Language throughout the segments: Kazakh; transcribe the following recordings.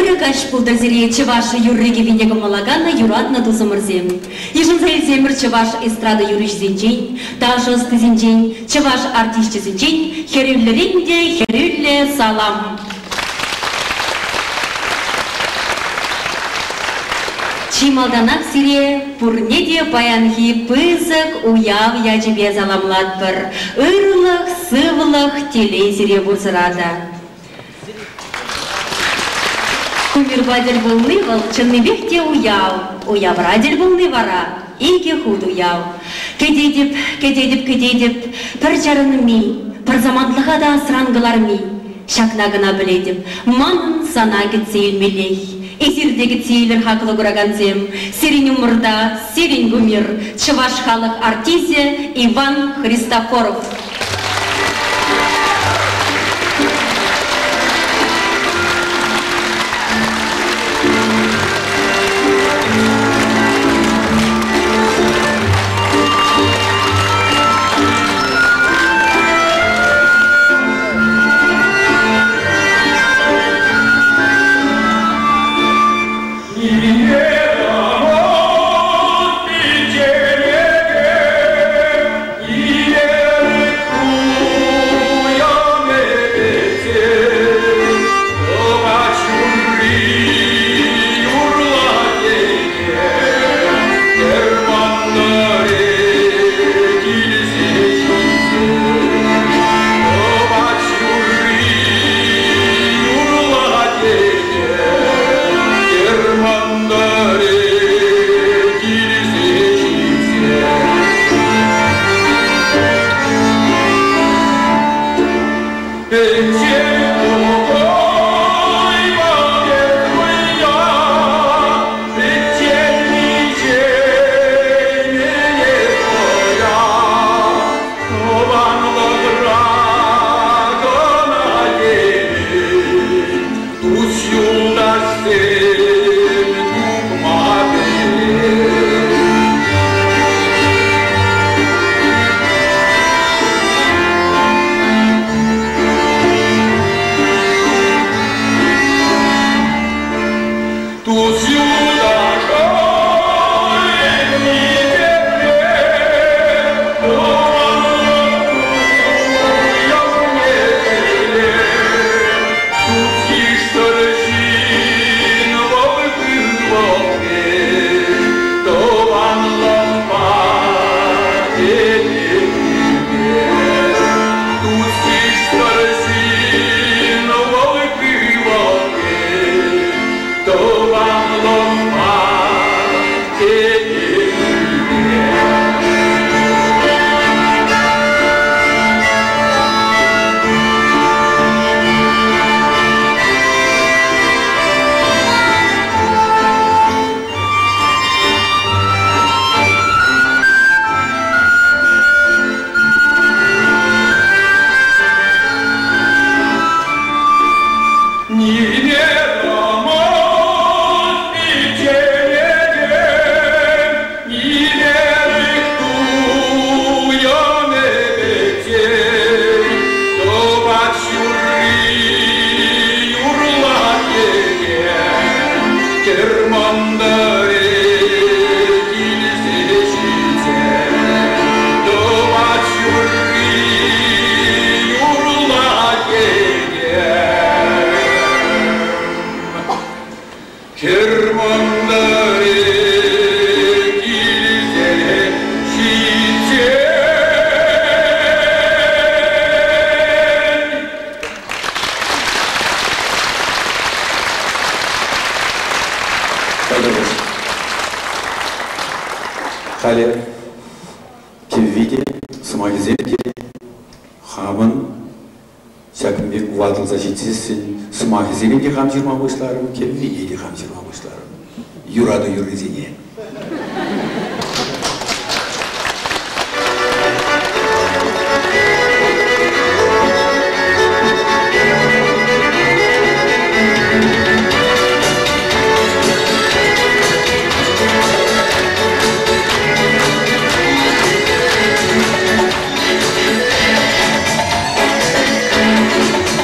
Вырыгач пулдазире чеваша юрреги винега малагана юратна тузамырзем. Ежин заэлземір чеваш эстрада юриш зенжень, тажыз тізенжень, чеваш артистче зенжень, херюллеринде херюлле салам. Чималданак сире пурнеде паянхи пызык уяв ячебе заламлатпыр, ырлық, сывлық телезире бузырада. Кумирбадель волны вал, чынныбекте уяв радель волны вара, иге худ уяв. Кедедіп, пір жарыным ми, пір замантлыға да сырангылар ми, шакна гына біледіп, манын сана кетсе елмелей. Эзирдегі тейлер хақылы күраганзем, серин умырда, серин гумир, чываш халық артизе Иван Христофоров. Хале, кеввиде, сымагизерге, хамын, шакымбек ватылза жетсесін, сымагизерге хам жирма бұшларым, кеввиге хам жирма бұшларым. Юрады юрызене.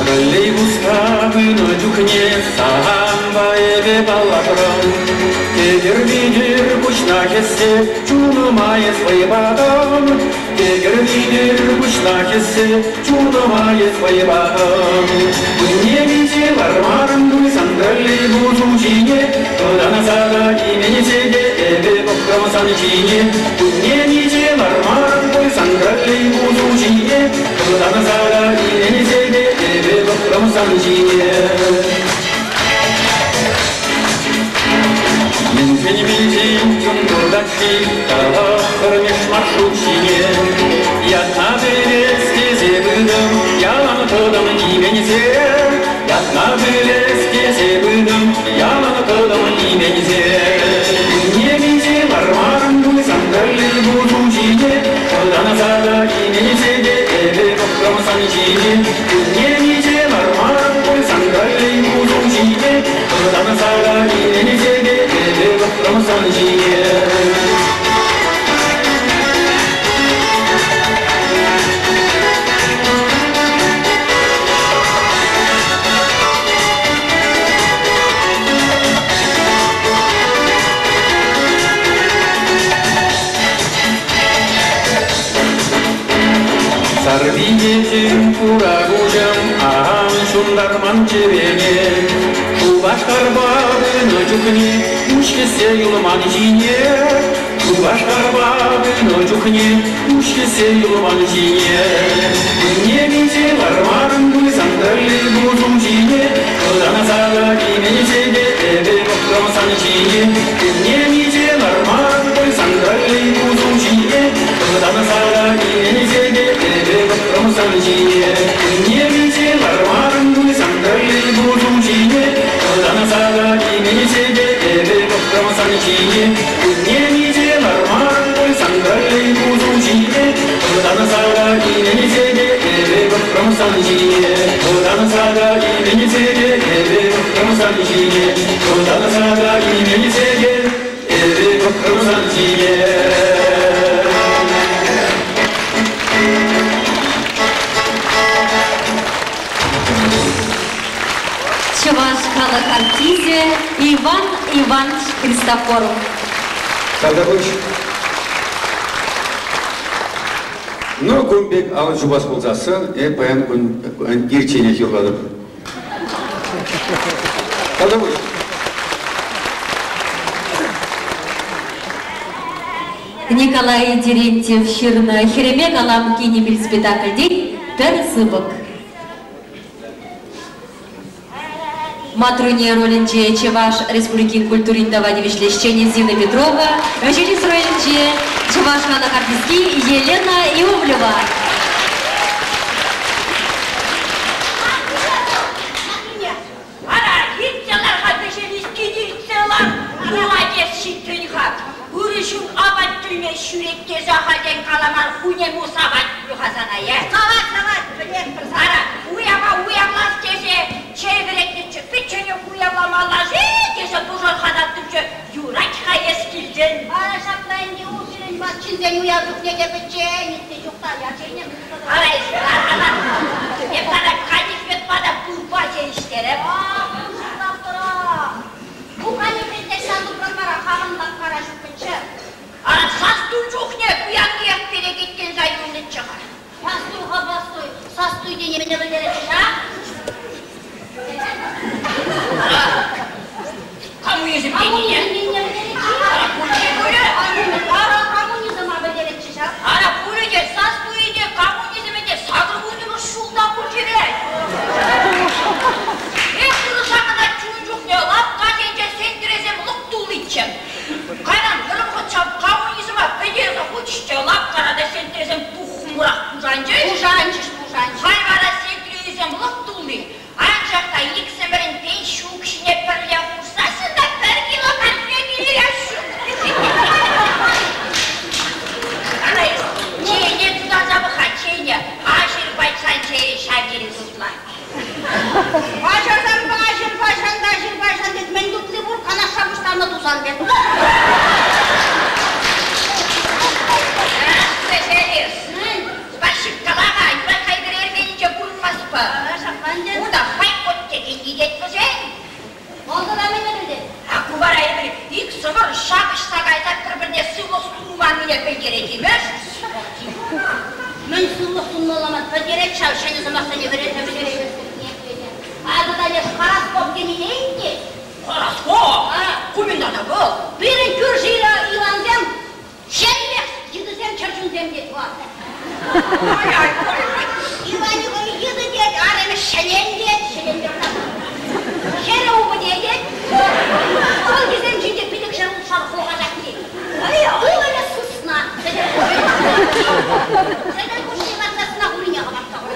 Троллейбусқа күні жүкіне саған бай деп алатырым. Тегір күшна кесе, чунымай свайбадым. Тегір күшна кесе, чунымай свайбадым. Күнемесе бармарым сандали бузучине, Кодана сада имени седе, эбе бокрамасан чине. Күнемесе бармарым сандали бузучине, Кодана сада имени седе, эбе бокрамасан чине. Мен пенемейден күн турдачи, Талахырмеш маршрутчине. Ятна белес кезе бүдім, Яланы тыдым имензе. Ятна белес кезе бүдім, Яланы тыдым имензе. Немезе бармарым сандали бузучине, Кодана сада имензе де, Эбе бокрамасан чине. Немезе бармарым сандали бузучине, Kodana sada imenze de, Ebe bokramsan чине. Sarviyecim kuragujam, aham şundarman çevene. Başkar babını cukni, uşkese yulman jine. Başkar babını cukni, uşkese yulman jine. Nemeze varmarım sandali buzum jine. Kodana sada imenze de, Ebe bokramsan jine. Nemeze varmarım sandali buzum jine. Kodana sada imenze de, Ebe bokramsan jine. Nemeze varmarım sandali buzum jine. Kodana sada imenze de, Ebe bokramsan jine. Nemeze varmarım sandali buzum jine. Kodana sada imenze de, Ebe bokramsan jine. Kodana sada imenze de, Ebe bokramsan jine. Kodana sada imenze de, Ebe bokramsan jine. Чуваш халық артизе Иван Иванович Христофоров. Когда хочешь? Ну, күнбек алын жубас болсасын, баян күн ерчене келадым. Когда хочешь? Николай Терентьев ширна херемек алам кинебил спектакльдей «Персыбык». Матруне ролинче Чеваш Республикин культуринда вадивишлещение Зина Петрова, режиссер ролинче Чеваш халық артистки Елена Иовлева. Uruşun abat düğme şürekte zahaden kalamar hune musabat yuhazana ya. Savat bilek bir sara. Uyamaz kese çevrekli çıkıçını uyamalar kese buzor hadattıkça yurak hayes kilden. Ara şaplayın diye usulün başçından uyazık ne gebeceğin itti yoklar ya çeyne mi? Ara esler ana. Hep bana kadifet bana bulba geliştere. Bu kadifette sandıklara kalındak karışık bıçı. Ara sastuy çok ne? Uyandı yak bire gitken zayyonun çıkar. Sastuy ha bastuy. Sastuy diye yemine bildirecek ha? Komünizm dediğin ya. Ara bunu böyle. Ara komünizm bildirecek ha? Ara bunu de sastuy de komünizm de sagır vurdunu şulda bu kere. Hep kırışa kadar çocuk ne? Lap kadence sendirezem lık dolu içem. Kaynan kırıp koçam komünizme bedeze koçişçe lap karada sendirezem buhmurak buzancı. Buzancı. Hayvara sendirezem lık dolu. Ancak da ilk semerin ben şu kişine perle vursasın da pergila kalpine bilir ya şu. Ana çeyne tutanza bıha çeyne. Aşır baysan çeyne şarkeri tutlar. Aşırdan aşır baysan dedi. Men tutli vur kanaşamışlarına tuzan dedi. Specialist. Başık kalama, yurak kaydır ermenince bulunmaz mı? Bu da fay kot tekin gidet mi sen? Oldu da mı dedi? сығыр шағышса қайта бір-біріне сыйлық сұлуан мінекпен керек емес. Мен сыйлық сұлуаламат бір керек шәушені зымақса не береді білерек. Адыда еш қарас боп кенелейін де. Қарас боп? Құмендада бұл. Бірін көр жиыры иланзем, шәймек едізем кіржінзем деді бар. Ай. Иванова еді деді, арымы шәлен деді. Жері ұғы деді. Ол кезден жинде педек жары ұлшары қолға жақын деді. Ол әлі сұсына. Сәден көшіне қатсасына құлыняға бақта ғой.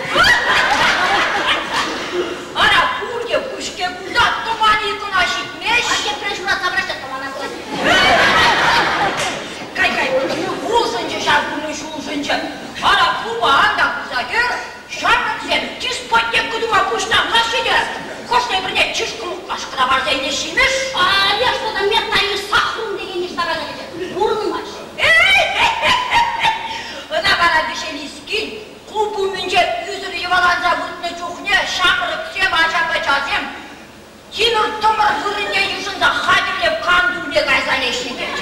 Ана күрге күшке күлдат тұман екін ашитмеш. Аке прежура табырашты тұмана қылады. Кай, ұлсынжы жар күні шулсынжы. Ана құба анда күзагер, шармын зем, тез паттек күдіма күштан қашыды. Қоштай бірде чешкілік қашқыда барда енешімеш. Я что-то метаю сахрым деген ештаға жайды. Бұрыным аш. Ына бара бешелескін, құбу мүнже үзірі еваланза бұтны жоқне, шақырып сем, ажапы жазем. Кинур тұмыр ғырыне южында қадірлеп қандулек айзалешін деп.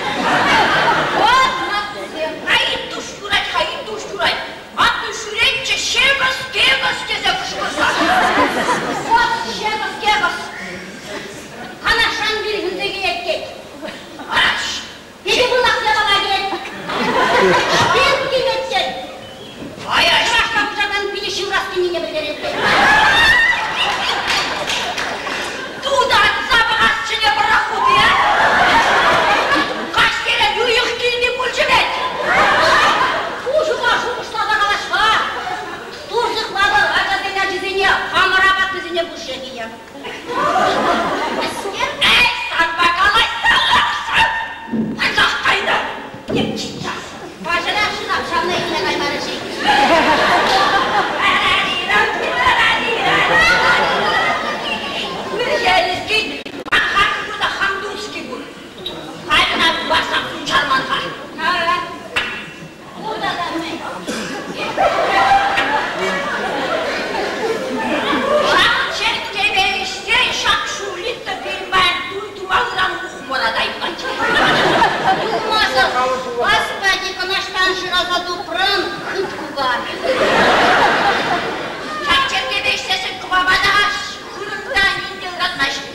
Айын туш юрай. Аты шүретші шегіс, кегіс дезе күшкірса. Шегіс. Қана шаң білгінде келеткен. Араш. Неге бұлақ зебаға келет? Шпен келеттен. Ай. Шашқан бұжадан білі шывраскеніне білдереді. Тудан забығас шыне бұрақу бе? Қаш келет үйік келіне бүлжімет. Ужуға жуғыштада қалашқа. Турзықлады ажадена жізіне, қамыраға күзіне бүлшегіне. Әй, санба қалай салақсың! Анжақ қайда? Неп читта? Бажыра шынап шамна етіне қаймары шейді. Мүржәлізген, аңғақы бұда хамдуски бұл. Қайдына басақ сұн жарманға. Ода да мен. Шағын шәкте беріштен шақ шулитті білмән дуйдумағыран ұқморадай қанчы. Думасы, Господи, қынаштан шыраза дұпырын құтқу бар. Шәктерге бештесін құбабадағаш, күрімдан ендел қатнашын.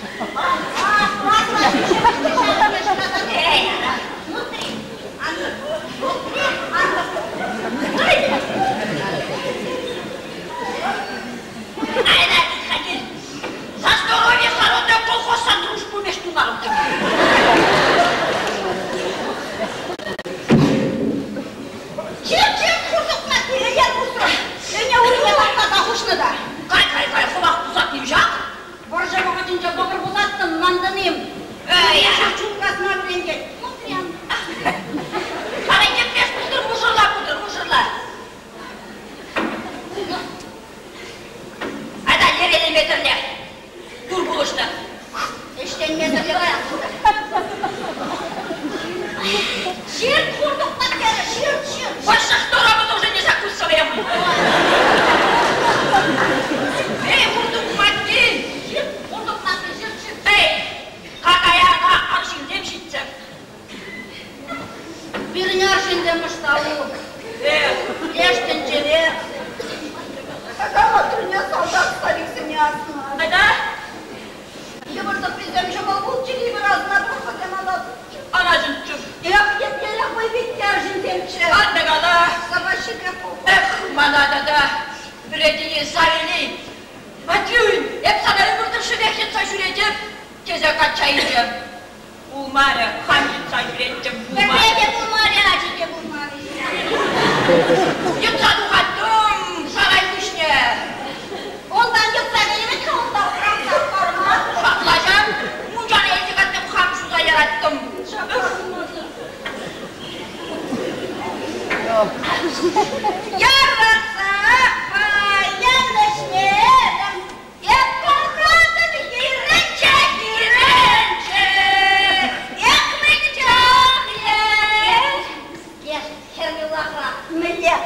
Айда, Исхакин, за здоровье народного колхоза дружбу между народами. Чем курсок на теле, я курсок. Меня уйне бақта тақушны да. Қай, құлақ бұзат нем жақ? Боржа бұғытынша добыр бұзаттым, мандыным. Чулқасына біренген. Қарай кеппес бұлдыр, мұжырла. Айда, ерелі метрле. Дур бұлышты. Ештен метрле қаяқ бұлды. Шер құрдық баттері, шер. Başak doramı уже не закусываем. Эй, құрдық матки. Құрдық матки, шер. Эй, қақаяға аршын демшітсі. Біріне аршын деміштауы. Ештен жере. Қағама түріне солдат стариксі не асына. Айда? Евырды приземші бұл jelly bir ağzına bırakma demalı. Anacım çuf. Yela koy bitti arjın temçi. Anne kala. Savaşı kapı. Bana da Bürediği sarili. Matiyun. Hep sana ömürdür şu vekil saçüreceğim. Geze kaçayacağım. Umarı. Hamit saçüreceğim. Umarı. Ben de umarı acıca umarı. Yoksa duhattım. Saraymış ne? Ondan yoksa elimi kaldı. Şaklayacağım. Muncanı ezik attım. Hamşuza yarattım. Yarasa yanlış ne? Hep kontrolü girince. Ekmek çok yer. Yer, herhalde millet.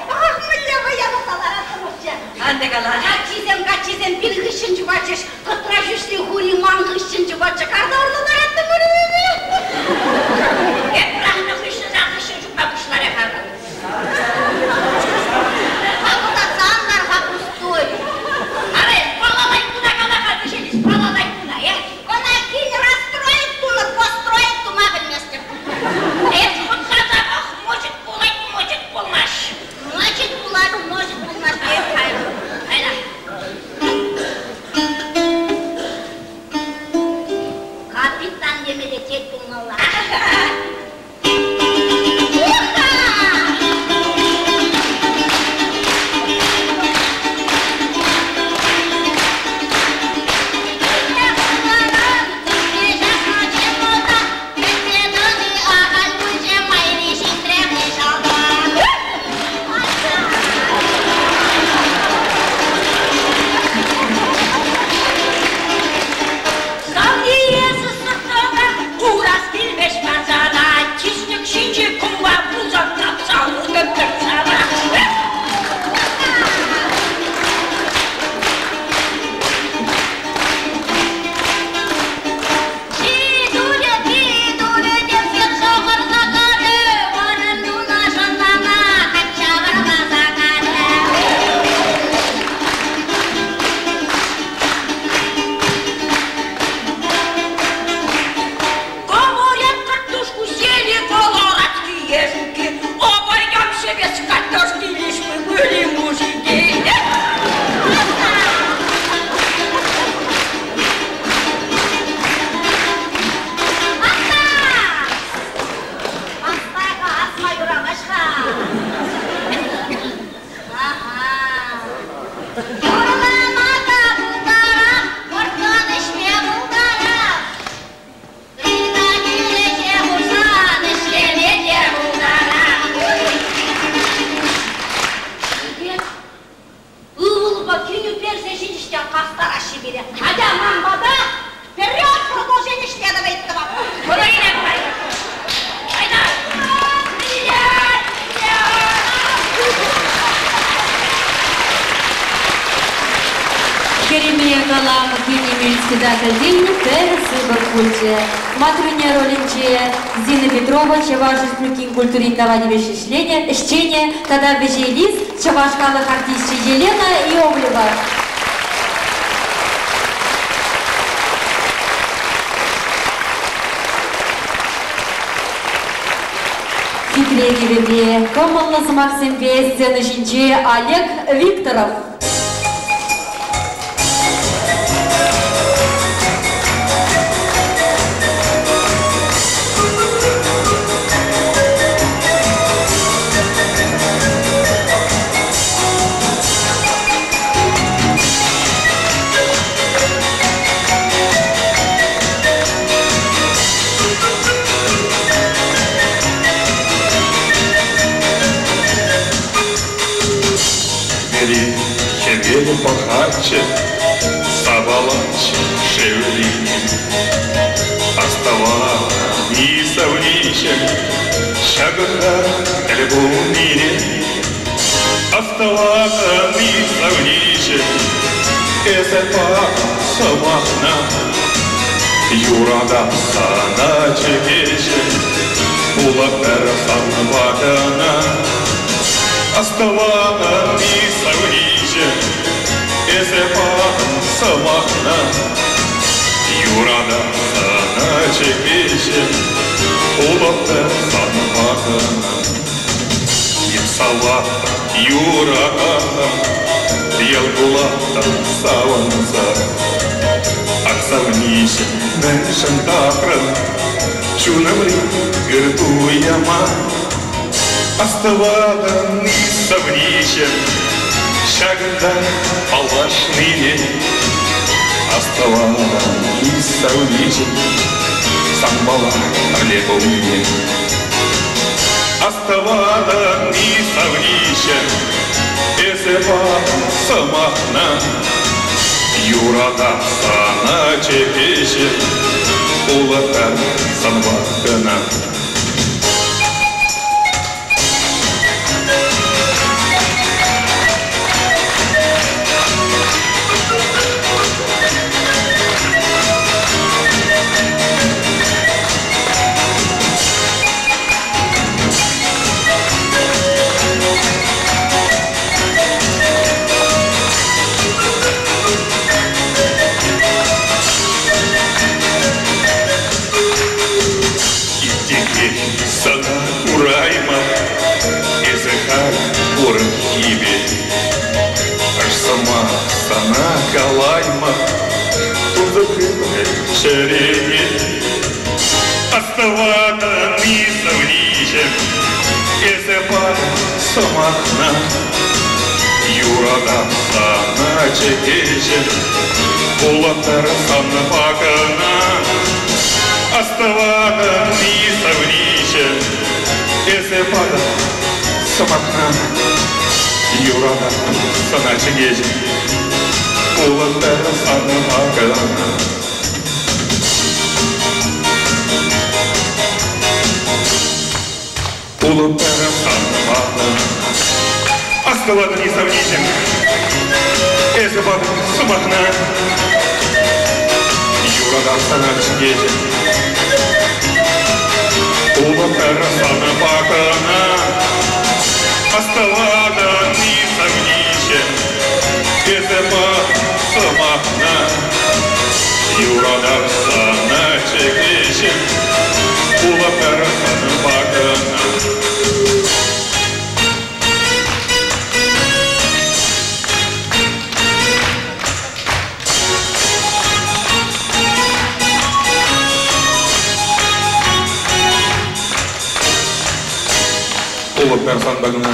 хастара шибире. Хотя мамбада вперед продолжение следовать. Керемия калам Кенемельскida академия терсы бакульче. Матруня ролинче Зина Петрова Чавашев Плюкин культуринного ощущения, тогда бежелиз Чавашкалых артистче Елена Иовлева. Фиклегиве Комалнас Максимбе сцены жинче Олег Викторов. Пахаче, Сабалаче, Шевли, оставала несовничем, шагота в любом мире, оставала несовничем, эсэпа самахна, юрада сана чекече, улапера самватана, оставала несовничем, Эсэпан самахна, юрада сана чекече, улапта самахна. Ипсала юрада, ялгулата саванса, аксавнише нэншантакран, чунамри гыртуяма, оставала нисавничем, шагда палашныне, оставала нисавничем, самбала олеговне. Оставала нисавничем, эсэпа самахна, юрада сана чекече, улата самвакана. Калайма, тузакы шереги, оставата нисавничем, эсэпа самахна, юрада сана чекече, улатар сана пакана, оставата нисавничем, эсэпа самахна, юрада сана чекече. Улатара самахна, улатара самахна, оставала несовничем, эсэпа самахна, юрада сана чекече, улатара самахна, оставала несовничем, эсэпа самахна, юрада сана чекече, улатара самахна. Улатара самахна.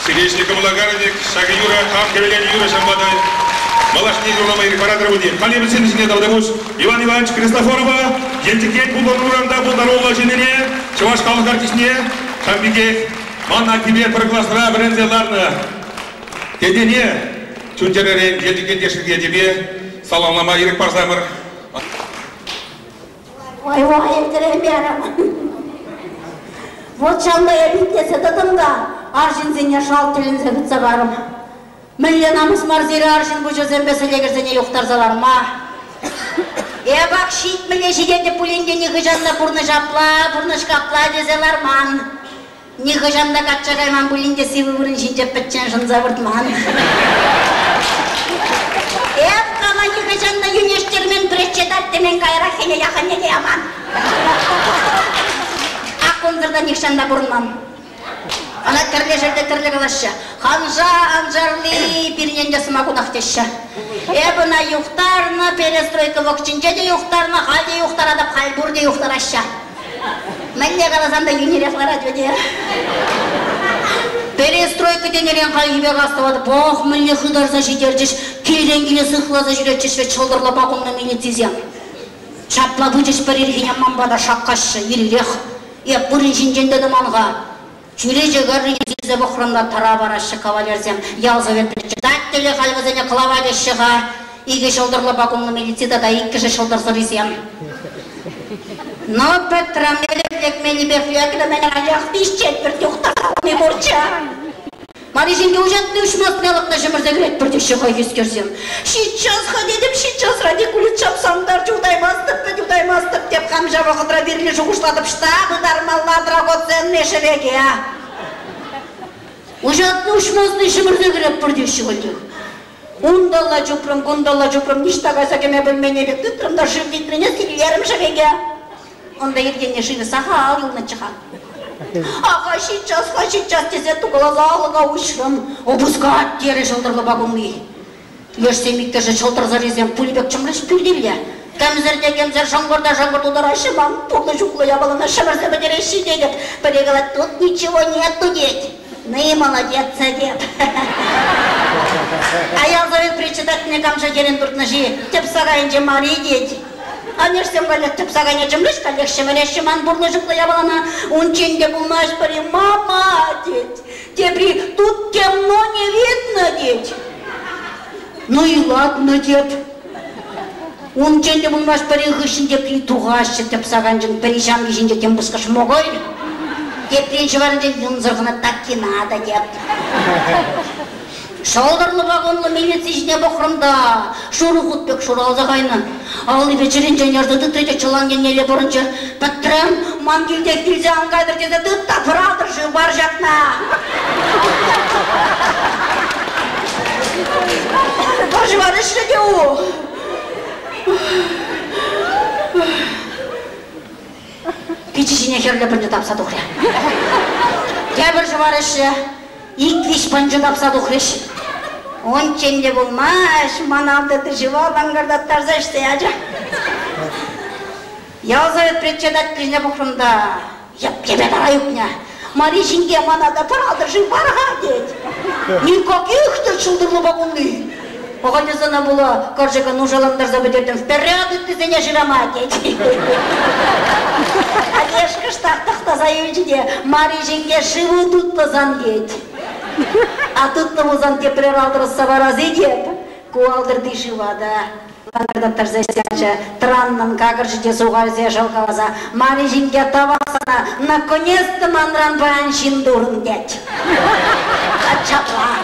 Сердечником Лагарник, Шага Юра, Хам Гавелян Юра Шамбадай, Малашник Урнама и репаратор Буди, Халиб Сенсине Давдамуш, Иван Иванович Христофорова, Ентикет Булдуранда Булдарова Женене, Чувашкалых артистне, Хамбике, Манна Тибет Прокластра, Брензеларна, Тедене, Чунчеререн желдикен дешілге тебе, саламлама ерек барзамыр. Ой, евдерем ярам. Вот шандай әбиттесі дадымда, аршын зене шал тілінзе күтсе барым. Миллен намыс марзері аршын бұл жүрзен бәселе кірзене юқтар заларма. Бак шит міле жиденде пүленде негі жанна бұрны жапла, бұрны шкапла дезелар ман. Негі жанда қатша қайман бүленде севі бұрын жинжеп бітчен жынза бұртман. Қала негі жанна юнештермен бірешче даттемен қайра хене яқан неге аман. Ақонзырда некшанда бұрынман. Ана тірлі жерде тірлі қылашы. Ханжа анжарли бірінен жасыма күнақтешы. Бұна юқтарына перестройка вокчинче де юқтарына, халде юқтар адап халбур де юқтар ашы. Мәнне қаласам да юнерефлар әдведе. Перестройка денерен қалгибе қастывады. Бақ мүлі қыдарса жетерчіш, кейден келе сықласа жүретчіш ве чылдырла бақымна милицизем. Чапла бұчыш бір ерген мамбада шаққашы, ерірек. Бұрын жинженде дыманға. Чүреже ғарри езі бұқырымда тара барашы кавалерзем. Ялзавет білчі. Дәттелі қалғызыне қылавады шыға. Иге шылдырлы бақымны милицидада иккіші шылдырсы ризем. Но Петрам елеплек мені бефлекді менің аяқ бейшчет бір тұқтағалымы бұрча. Марижинге ужатны үшмастнялықна жымырда көрет бірде шыға ескерсем. Сейчас радикулит шапсамдар жудаймастып деп қамжа вақытра берлі жұғышладып штабы дармалладыра ғотсен мешелеге. Ужатны үшмастны жымырда көрет бірде шыға. Ундалла жупрым, ништағайса кеме білмене бек тұттырымда жым витрине силерім жывеге. Онда ергенне жывы саға алылны чыға. Аға сейчас тезе туғылазалыға ұшырым. Обузға аттері жылдырлы бағымы. Ешсемікті жы жылдырзар езем пүлбек чымрыш пүлдевле. Кәмзір жаңғырдар ашыман. Пұрлы жүклы ябалына шымырсы бідереші дедіп. Бірегілі тут ничего нету дед. Ну молодец, дед. Аялзавет председательне камша керен туртнажи. Теп сағайынжы мари дед. Анешсем галет теп сағайын жымрыш кәлекші ман бұрлы жүклы ябалына. Унченде бұлмаш пари, мама, дед. Тепри тут темно не видно, дед. Ну и ладно, дед. Унченде бұлмаш пари ғышынде при туғашы теп сағайынжын перешам ешінде тем бұсқыш моғой. Тепренші барынжы юнзырғына такки надо, дед. Шалдырлы бағынлы милициясіне бұқырымда. Шуру құтбек шуралза қайны. Алы бечерен жәнерді дұттырды чыланген неле бұрыншы. Біттірім, мангелдек келзе аңғайдыр деді дұтта бұрадыр жы бар жақна. Бажы бар ішті де о. Печішіне херлі бірді тапсады ұқыря. Кәбір жы бар ішті. Иквиш панжы тапсады ұқыреш. Он ченде болмаш, манавды тыжыва лангардаттар зашты ажа. Ялзавет председательне бұқырымда. Ебе дарайықня. Маришинге манада парады жив барға дед. Никаких-то чылдырлы бағынды. Оған езана бұла қаржыға нужаландар забыдерден вперед үттізіне жирама дед. Одежка штақтықта заюнчиде Маришинге шывы тұттызан дед. А тут тому занте приралдыр саваразы деп, куалдыр дышывада. Лангардаттар зайсяча, траннан кагыржыде суғарзе жалғалаза. Марижинге тавасана, наконец-то манран баяншин дурын дед. Чапла.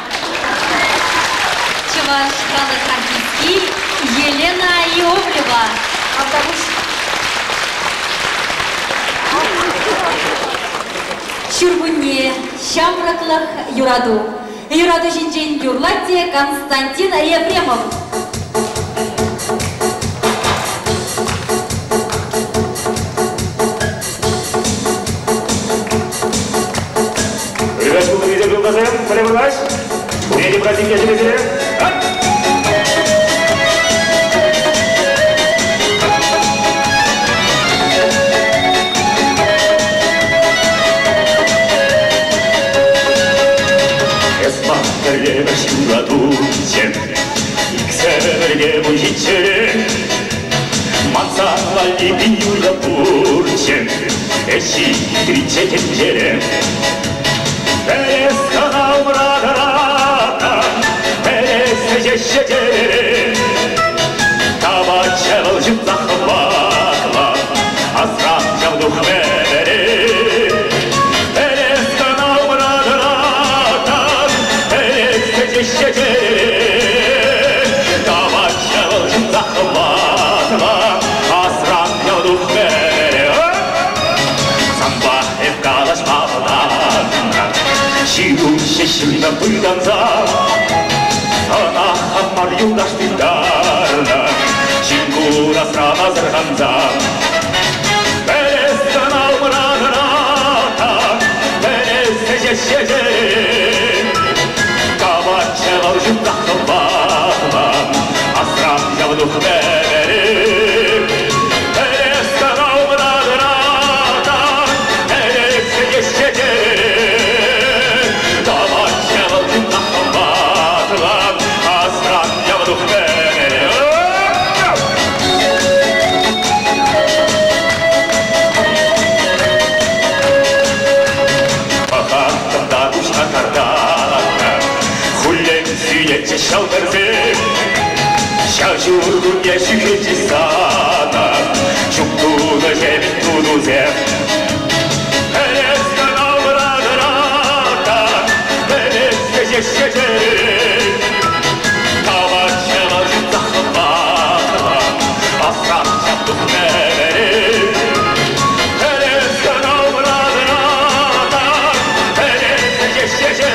Чуваш Ханасаркийский, Елена Иовлева. Шүргүнне, Шамраклах Юраду. Юраду жинжен юрлатте Константин Ефремов. Привет, был видео, был назем, перевелась. Умеете, братики, я тебе Юрадучен, иксерге мужичен, мансалали юрапурчен, эши тричетен жерен. Перес канал брадата, перес шеже Табачевал жив захватла Асрам жавду хмери Элес канал брадратан Элес шеже Табачевал жив захватла Асрам жавду хмери Самба эвкалаш мавдан Шигун шешина пыданза Она хамар юдаш тидарна Чингура срама зырганза Берес канал мрадрата Берес жешеже Кабачевал жука хватла Асрам явду хмери Берес канал мрадрата Берес жешеже Кабачевал жука хватла Асрам явду хмери Süyeçe şalterze Şaşurgun yaşıkeci sana Çuktuğuna cebin tuduze Enes kanavradırata Enes geceşece Kavaçeva zıkkahvatla Aslan çaptık neveri Enes kanavradırata Enes geceşece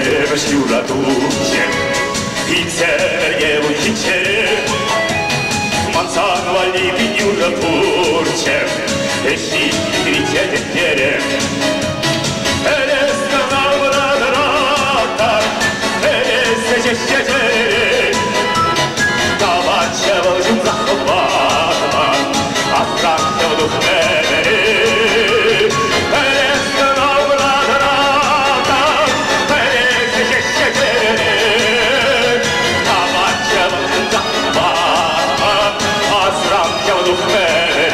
Ревеш юра дуче, пиццерье учиче, мансан вали юра турче, эши криче тетере. Элес канал брадрата, элес жешеже, Кабачевал жук захватла, Асрам явду хмери. Элес канал брадрата, элес жешеже, Кабачевал жук захватла, Асрам явду хмери.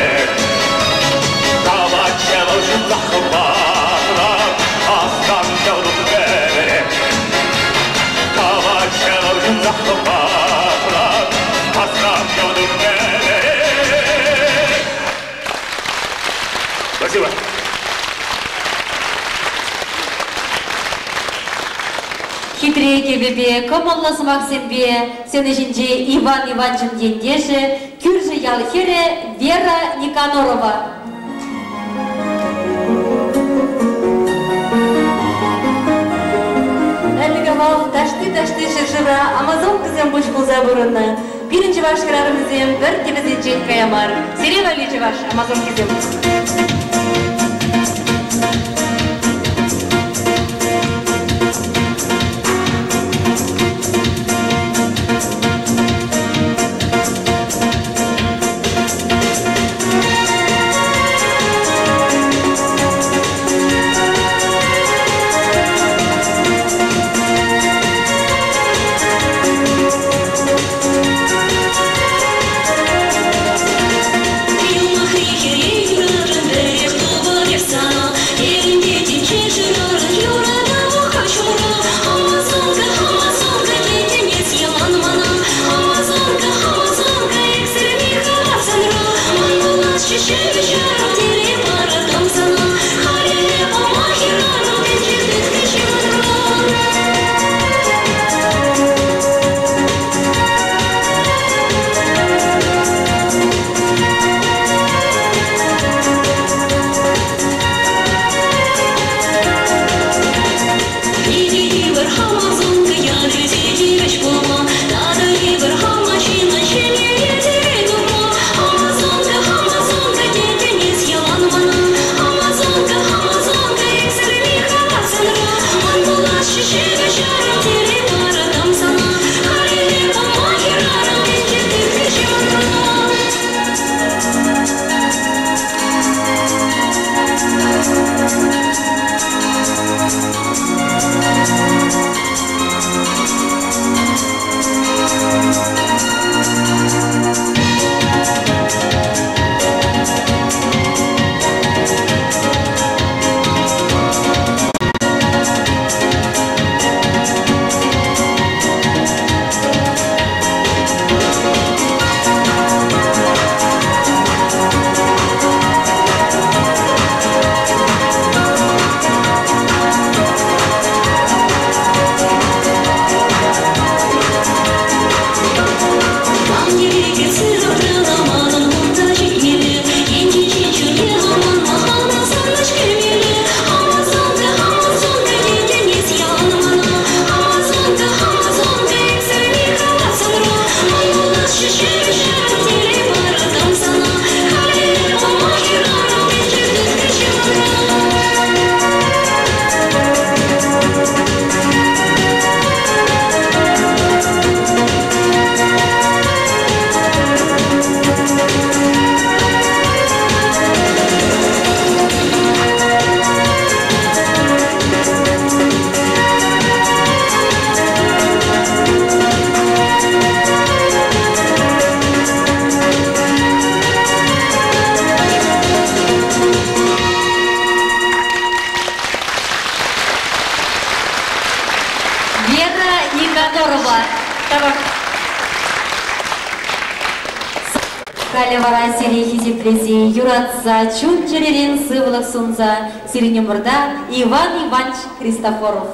Кабачевал жук захватла, Асрам явду хмери. Кабачевал жук захватла, Асрам явду хмери. Спасибо. Хитрее кебебе, комалласы Максимбе, сені жинже Иван Иванчын дендеші, күржі ялхере Вера Никанорова. Әлігавал ташты шыршыра Амазон кізем бұш бұлза бұрынна. Бірінші башқырарымызем бір темізет жет каямар. Серева лечі баш Амазон кізем. Юма хрихе, Никанорова. Калевара серии хизиплези Юратса Чунчерерин Сывлах Сунза Сиренемурда Иван Иванович Христофоров.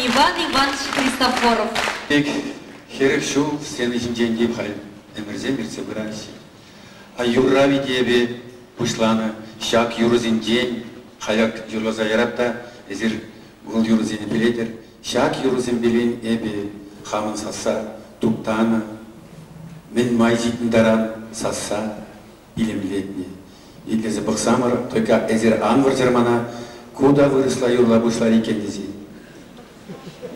Иван Иванович Христофоров. Херек шул сен için cengi хал эмерзе мирсе бранси. А юрави дебе пушланы шак юрузин день хаяк юрлаза ярапта эзир гул юрузин билетер шак юрузин билин эбе хамын сасса туптаны мен майжитин даран сасса илемлетне. Идлезе бахсамар только эзир анвар жермана куда выросла юрла вышла рекендези.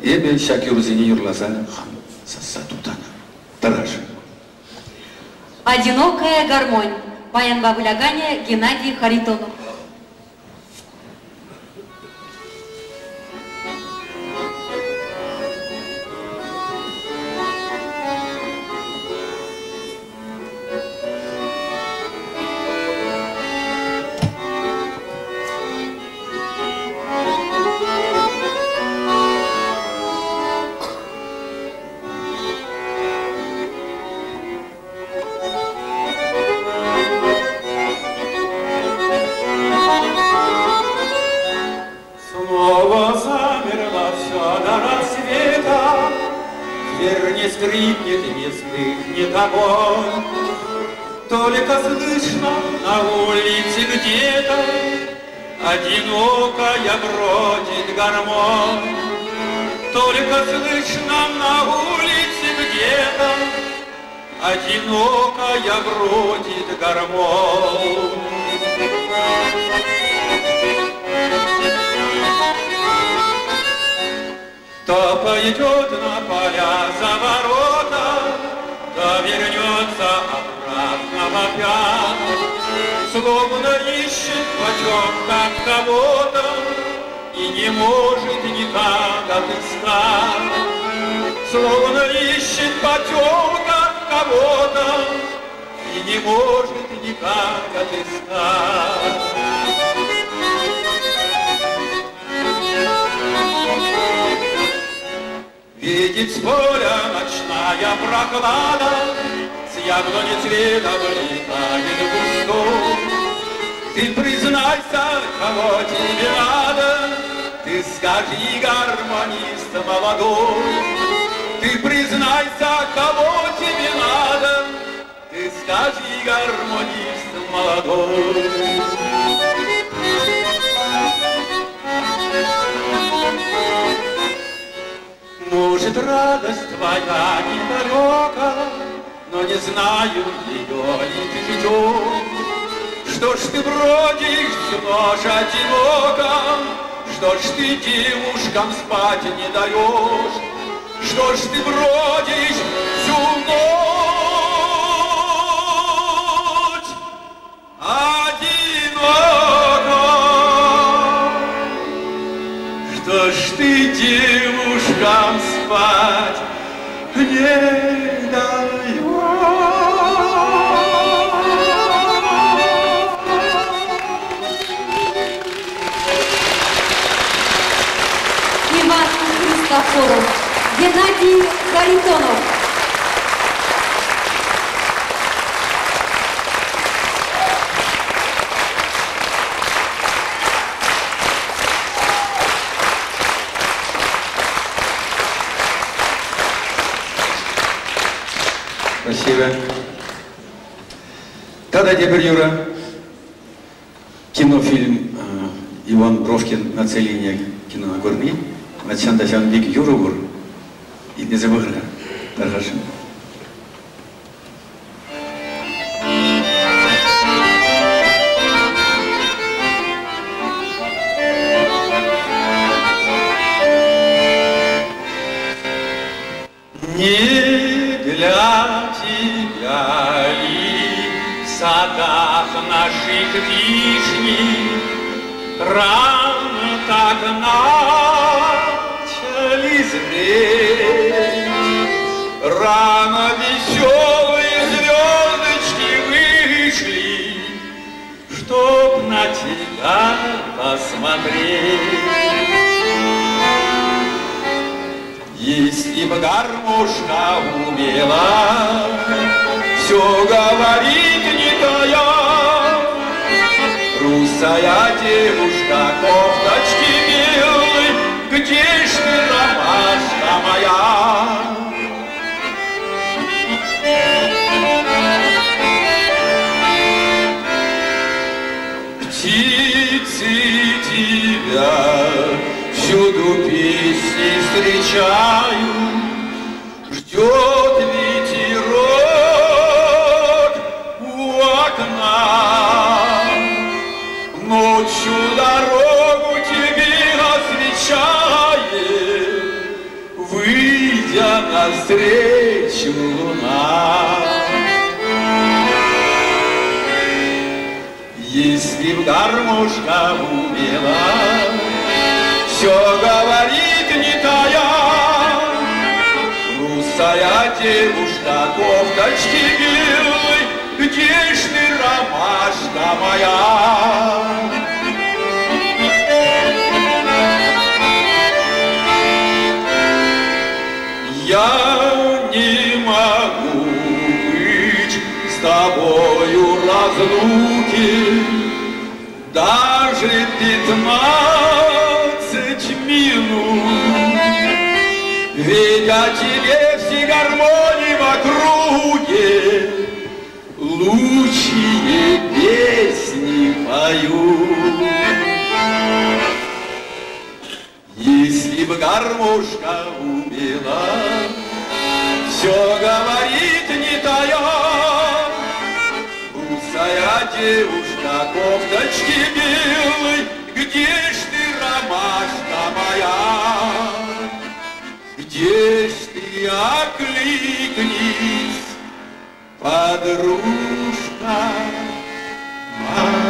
Эбе шак юрузини юрлаза хам сасса туптаны. Тараж. Одинокая гармонь. Баян Бабулягане Геннадий Харитонов. до рассвета, дверь не скрипнет и не вспыхнет огонь. Только слышно на улице где-то одинокая бродит гармонь. Только слышно на улице где-то одинокая бродит гармонь. То пойдет на поля за ворота, то вернется обратно опять, словно ищет потемка кого-то и не может никак отыскать. Словно ищет потемка кого-то и не может никак отыскать. Видит с поля ночная прохлада, с яблони цвета вылетает густой. Ты признайся, кого тебе надо, ты скажи, гармонист молодой. Ты признайся, кого тебе надо, ты скажи, гармонист молодой. Может, радость твоя недалека, но не знаю ее и ты ждешь. Что ж ты бродишь всю ночь одиноко, что ж ты девушкам спать не даешь? Что ж ты бродишь всю ночь одиноко? Что ж ты девушкам спать не даешь? Иван Христофоров, Геннадий Харитонов. Спасибо. Тогда теперь, Юра, кинофильм Иван Бровкин на целине кино на горни. Начанда Жанбек Юругур и не забыла Таргашин. Не для тебя ли в садах наших вишни рано так начали зреть, рано веселые звездочки вышли, чтоб на тебя посмотреть. Если б гармошка умела все говорить не тая, русая девушка кофточки белой, где ж ты, ромашка моя? Птицы тебя всюду песни встречают, ждет ветерок у окна. Ночью дорогу тебе освещает, выйдя навстречу луна. Если б гармошка умела все говорит не тая, русая девушка кофточки белой, где ж ты, ромашка моя? Я не могу быть с тобою разлуки, даже 15 минут. Ведь о тебе все гармонии в округе лучшие песни поют. Если бы гармошка умела все говорит не тая, русая девушка кофточки белой, где ж ты, ромашка моя? Где ж ты, окликнись, подружка моя?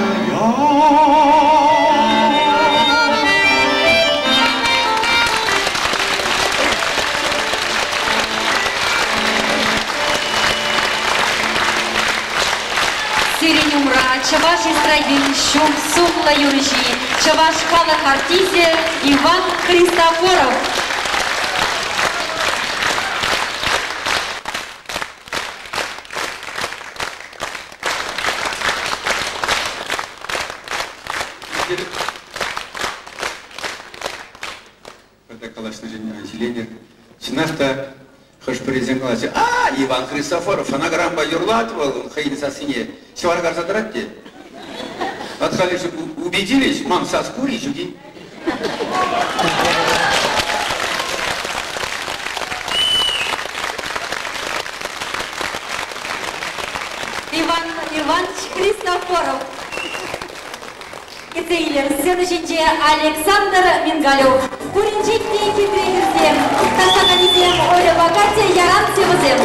Сиренюмра, Чаваш Исраил, Шум, Сумла Юржи, Чаваш Хала Хартизе, Иван Христофоров. Протоколашный Ленин. Чинахта хош президент Иван Христофоров, фонограмма юрлатывал, хайди сосине, чеваргар задратте. Отхали, убедились, мам, соскури, жуди. Иван Иванович Христофоров. Следующий Александр Мингалев. Куринчикти китрегерзем, Тасаганизем, Оля Вакатия, Яран Севазем.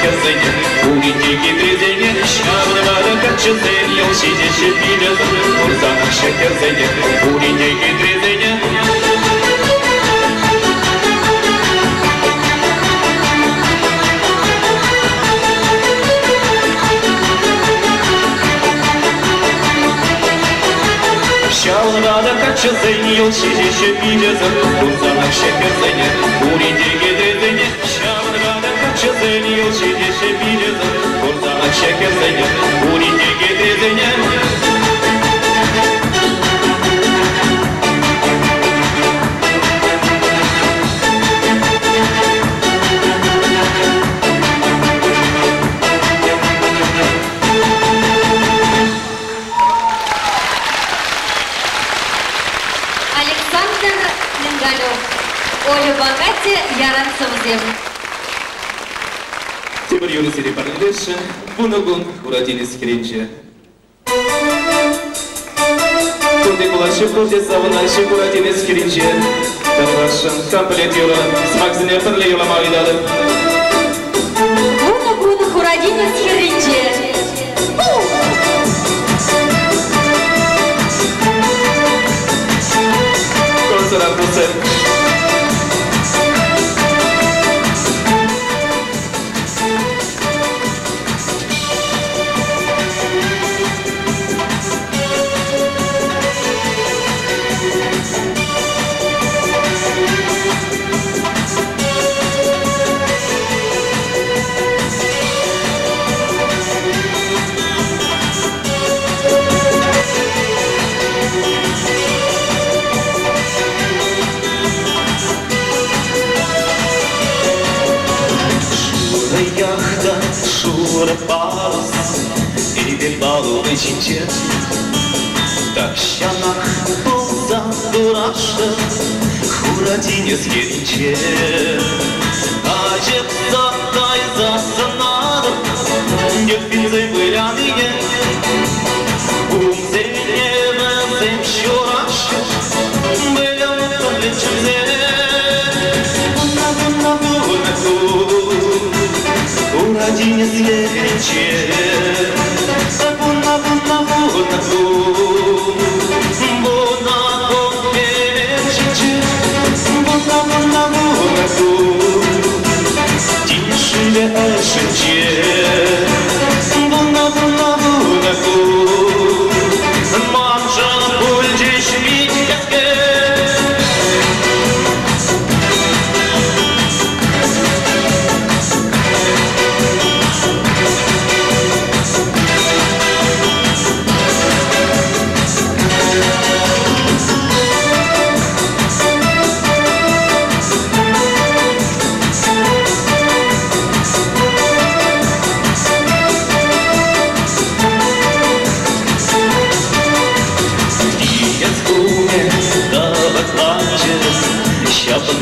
şekerzeni Uğrindeki drezeni Şavnavada kaçızeni Yol şişe bilezeni Urzana şekerzeni Uğrindeki drezeni Şavnavada kaçızeni Yol şişe bilezeni Urzana şekerzeni Uğrindeki drezeni Şavnavada kaçızeni Yol şişe bilezeni Urzana şekerzeni Uğrindeki drezeni Оля Багати, Яранцевзем. Темір Юрисері парындышы, бұнығын ұраденес керенже. Күнде бұлашы бұлде савынашы ұраденес керенже. Тарвашын комплект юра, смакзіне пірлі юлама ұйдады. Бұнығын ұраденес керенже. Консурат бұсы. Шура парус и баловый чинчет Такщанах полза дураша Хурадинес керинчет Ачет затай засанадо Нет пинзы выляные Умзельнева зем щураши Былям лечимзе Урадинес керинчет Бuna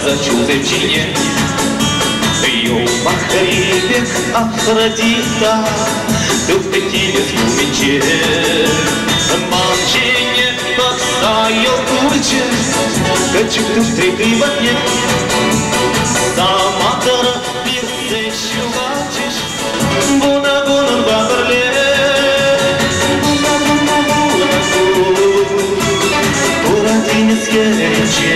Зачузевчине Юмахарибек Афродита Тупетилес юмиче Манчине Баксайо курче Качук трикой ватне Саматара пирце щугачиш Буна-буна бабарле Буна-буна-буна-бу Урадинес керенче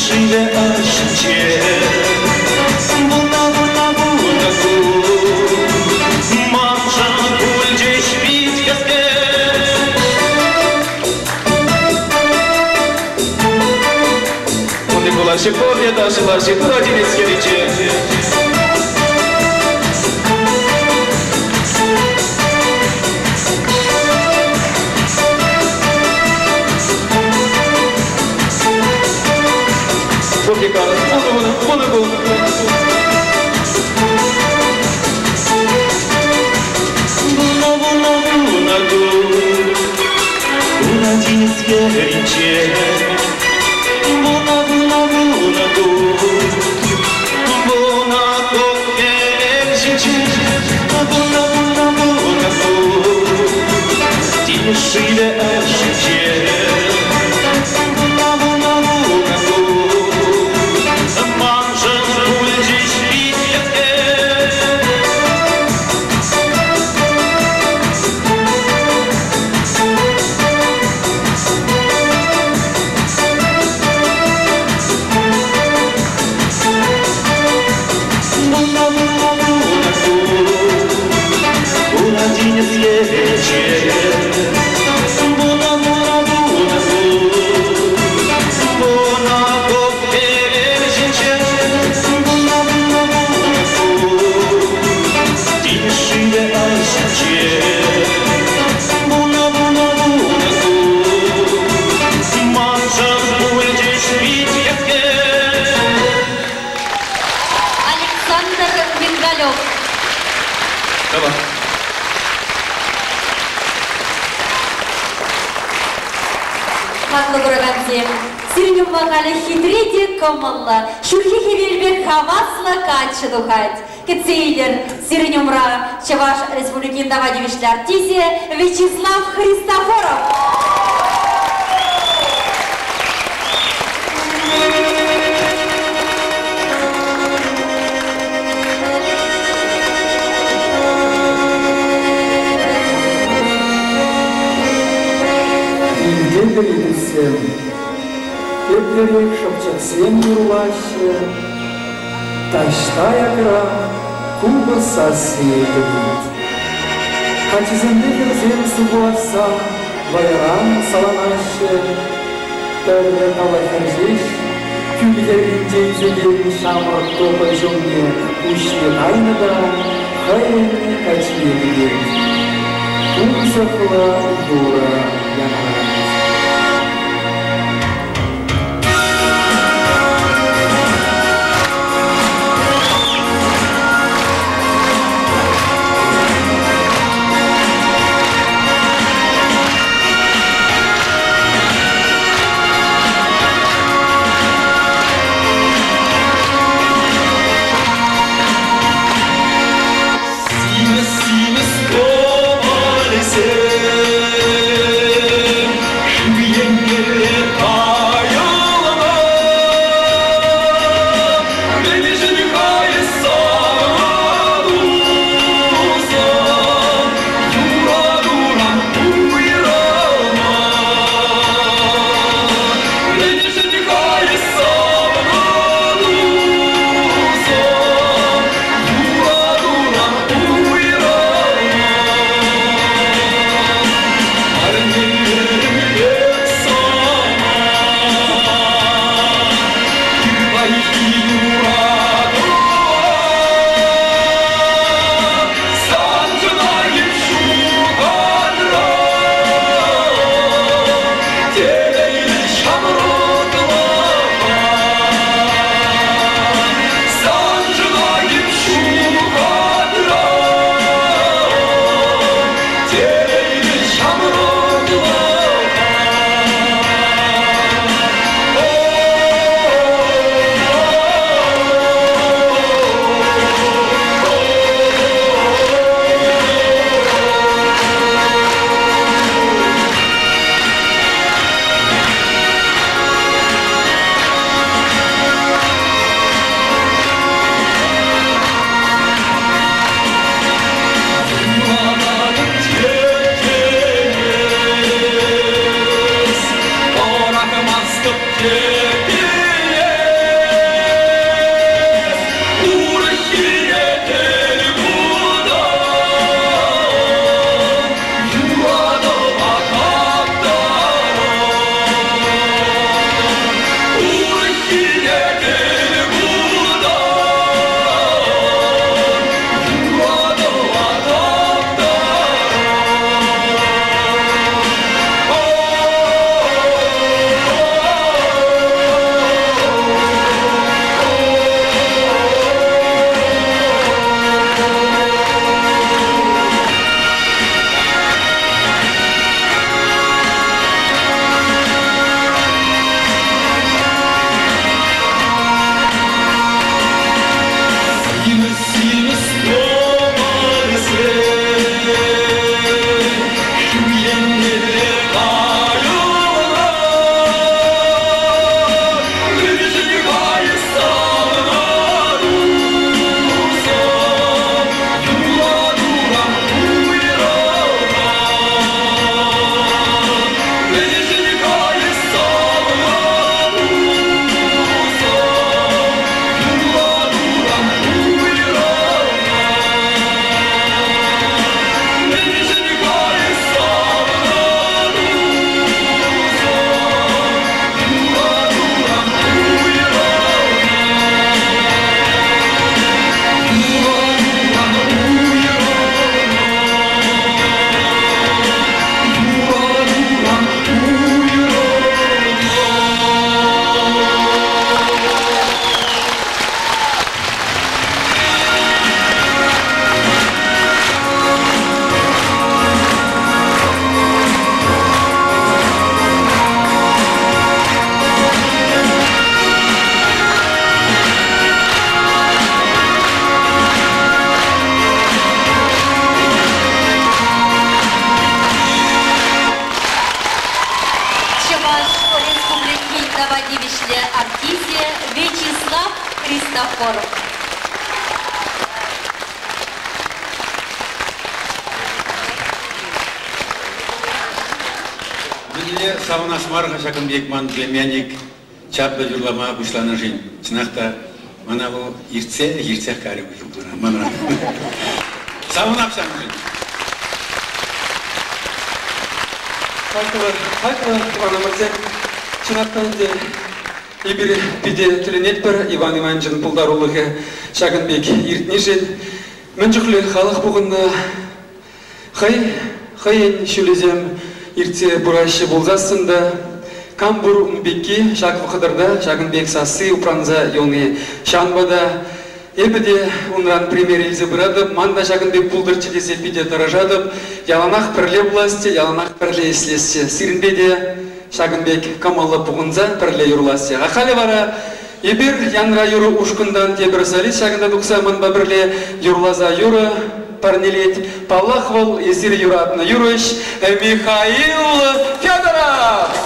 Шиле ашче, буна-буна-буна-бу, манжа гульде шпить каске. Онды кулаши порне дашилаши, турадинес керече. Шире ожиде Сирнем вагали хитреде комалла, шурхи хевельбе хавасла качы духать. Кецейлер Сирнемра Чаваш Республикин давадевишлер артизе Вячеслав Христофоров. Петлерек шапчатсен юрлаще, таштай агра, куба соседит. Хатизенде керзем субуарса, вайран саланаще, пәрді калайхаржеш, күлгерінде изелерін шамар топа жонге, ұшты айнада, хайыны качмеді. Кузақла дура яна. девичле артизе Вячеслав Христофоров. Бізле сауна смарға шакын бекман племянник чапты жүрлама бұшланы жин. Чынақта мана бұл ерце қари бұшлана. Мана. Сауна ақшаны жин. Қайтылар, Иван Амырзен, чынақтан де ебірі биде тілінет бір Иван Иванжын пұлдарулығы Шағынбек ертіне жен. Мен жүхлі халық бұғынна қайын шөлезем ерте бұрашы болзасында Камбур ұмбекке Шағын қыдырда Шағынбек сасы ұпранза еліне шанбада Эпіде ұнран премьер елзі бұрадып, манда Шағынбек бұлдырчы десе биде таражадып, яланақ пірле бұласты, яланақ пірле еслесті. Сирінбеде Шағынбек камалы бұғынза пірле юрласты. Ақалы бара, ебір янра юры ұшқындан тебір сали Шағында дұқса манба бірле юрлаза юры парнелет. Паллахвал езір юратны юрыш Михаил Федоров!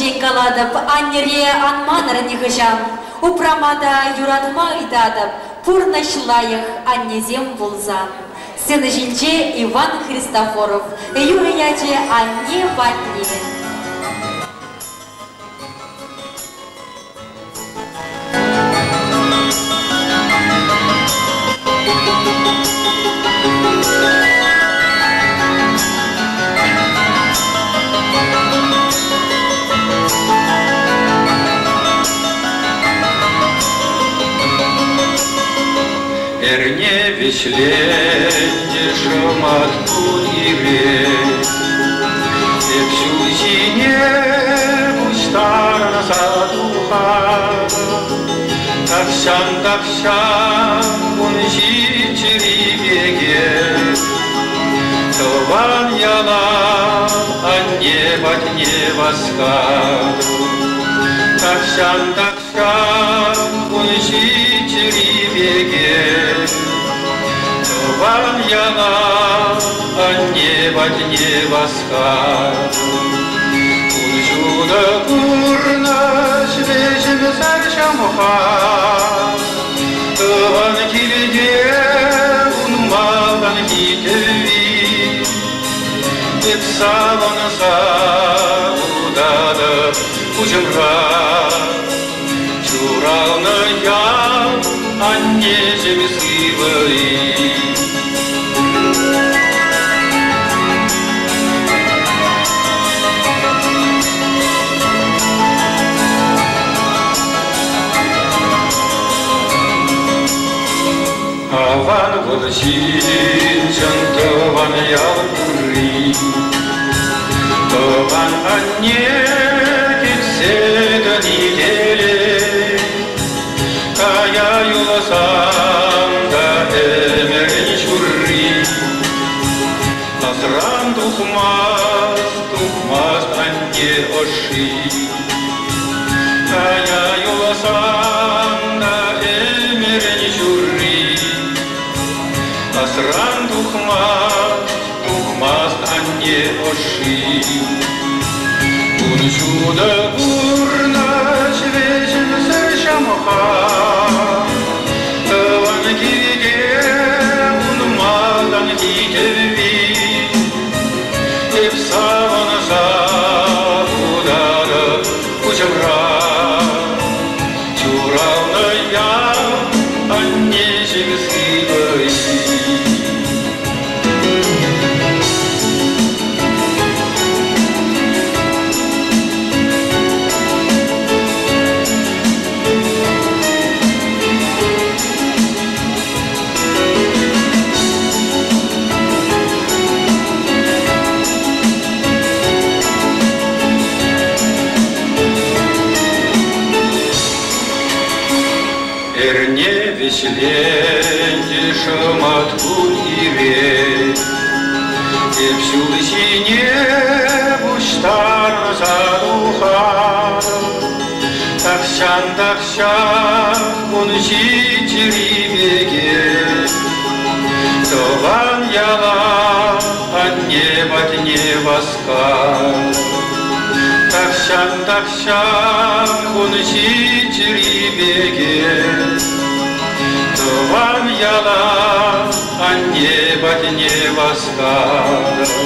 женгаладып, аннере анманыр нихыжам, упрамада юратма идадып, пурнашлаях аннезем булзам. Сын жинче Иван Христофоров, юрияте анне ватне. Эрне вешле шамат кунире, Эпсюзине буштар задуха, Такшан унжичери беге, Тован яла анне батне васкаду, Такшан унжичери беге, Тован яла анне батне васкаду. Унжуда курна свежим саршамха, Тован килде унмалан китеви, Епсаван саудада кучемра, Чурална я анне земсивай. Аван волосин, тован ялпури, Тован анне китседа неделе, Кая юласам да эмерен чурри, Асран тухмаз анне оши, Кая юласам да эмерен чурри, Асран тухмаз анне оши. Унжуда бурна свежим саршамха, Тован киде унмалан китеви, Епсаван саудада кучемра, Чурална я анне земсивай. Эрне веселенье шамат кунире, Эпсюзине буштар задуха, Такшан унжичери беге, Тован яла анне батне васкаду, Такшан унжичери беге, Тован яла анне батне васкаду.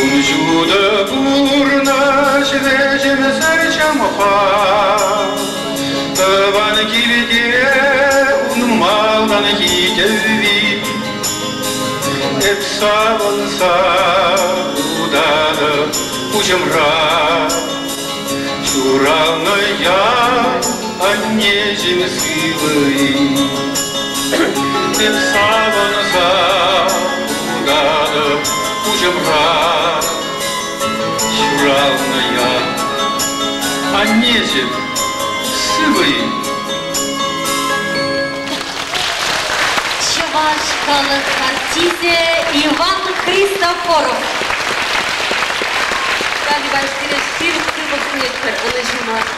Унжуда бурна свежим саршамха, Тован килде унмалан китеви, Епсаван саудада кучемра, Чурална я анне земсивай. Епсаван саудада кучемра, Чурална я анне земсивай. Чувашкалық артисте Иван Христофоров. Дали большие ширки боксуетер, улыжимат.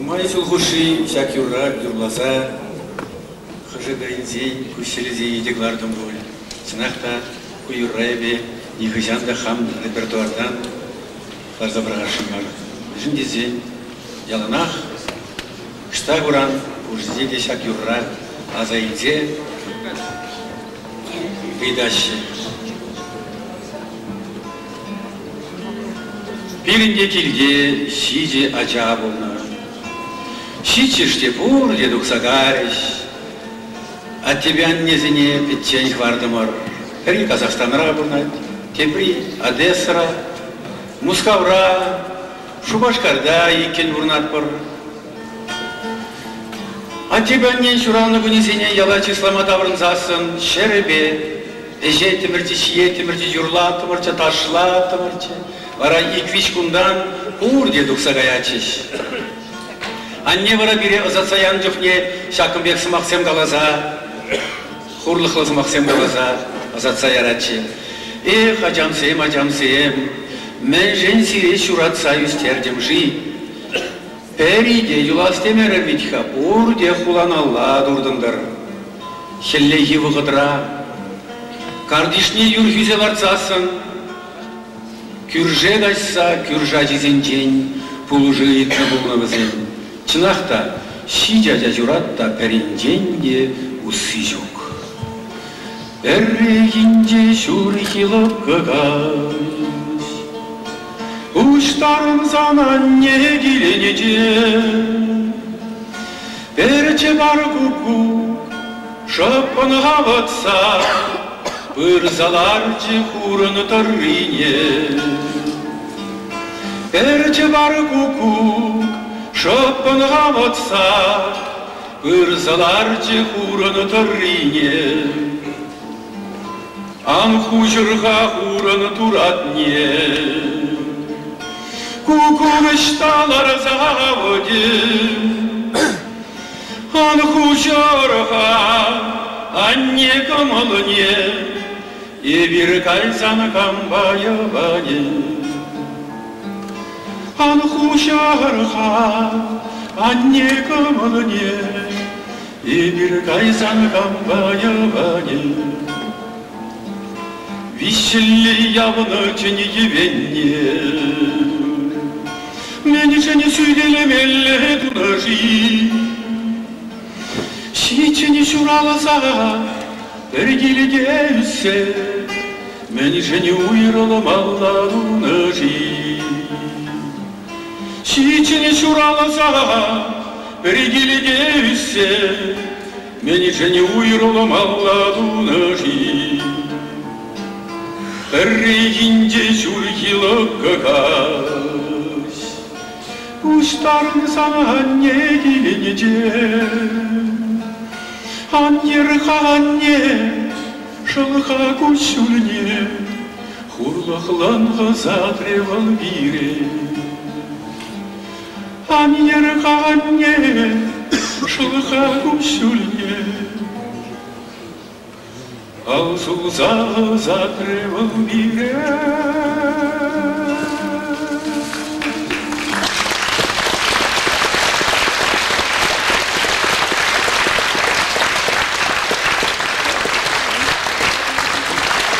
Майсул хуши, всякий ура, юрласа, жыгайынзей, күшелізей едеглардың бол. Сынақта күйіррайбе, ехыжанда хам репертуардан барзабырғашынмар. Жындезен, яланақ, кышта құран, ұжзе де шак юрра, азайынзе, бейдашы. Пиринде келге, шиже ача болна. Шичеште пур, дедук сагариш, от тебя незине печень хвардымар. Пери Казахстанра бурнат, Тепри, Одессара, Мускавра, Шубашкарда икен бурнат пар. От тебя не шураны вынесене яла числама таврынзасын, шеребе, эже темірче, шие темірче, юрла темірче, ташла темірче. Вара иквич кундан ур дедук сагаячиш. Анне вара бире озатсаян жуфне шакымбек сымақсем далаза, хурлықлы сымақсем далаза, озатсаярачи. Эх, ажамсем, мен жен сире шуратса юстердем жи. Периде юластемері витха, ур де хулан Алла дурдындар. Хеллеги вғыдра, кардишне юрхюзе ларцасын, Кюрже гайса, кюржа жизенжен, пулжы итні бұлнымызен. Чынақта, шижа журатта пәрінженге усы жоқ. Әррегінже шурхилып көгаш, ұштарын занан не келенеже. Әрче бар күку, шапынға батса, Ырзаларчы хурын таррине. Әрче бар кукук, шапынға батса, Ырзаларчы хурын таррине. Ан хужырға хурын туратне. Кукунышталар заводим, Ан хужырға, анне камалыне. И bir кальцан камбаяване, ан хушарха, анне камалне, и bir кальцан камбаяване. Вишелли явно ченегивенне, мен чене сүйделемелле тунажи, шичене шураласа, Пергилге үссе, мен жені уйрылым алладуны жи. Шичіне шураласа, пергилге үссе, мен жені уйрылым алладуны жи. Әррегінде жүрхилық көгаш, ұштарын саған не келенеже. Анне, шылға күшіліне, хурлықланғы затревал бире. Анне, шылға күшіліне, ал сұлзағы затревал бире.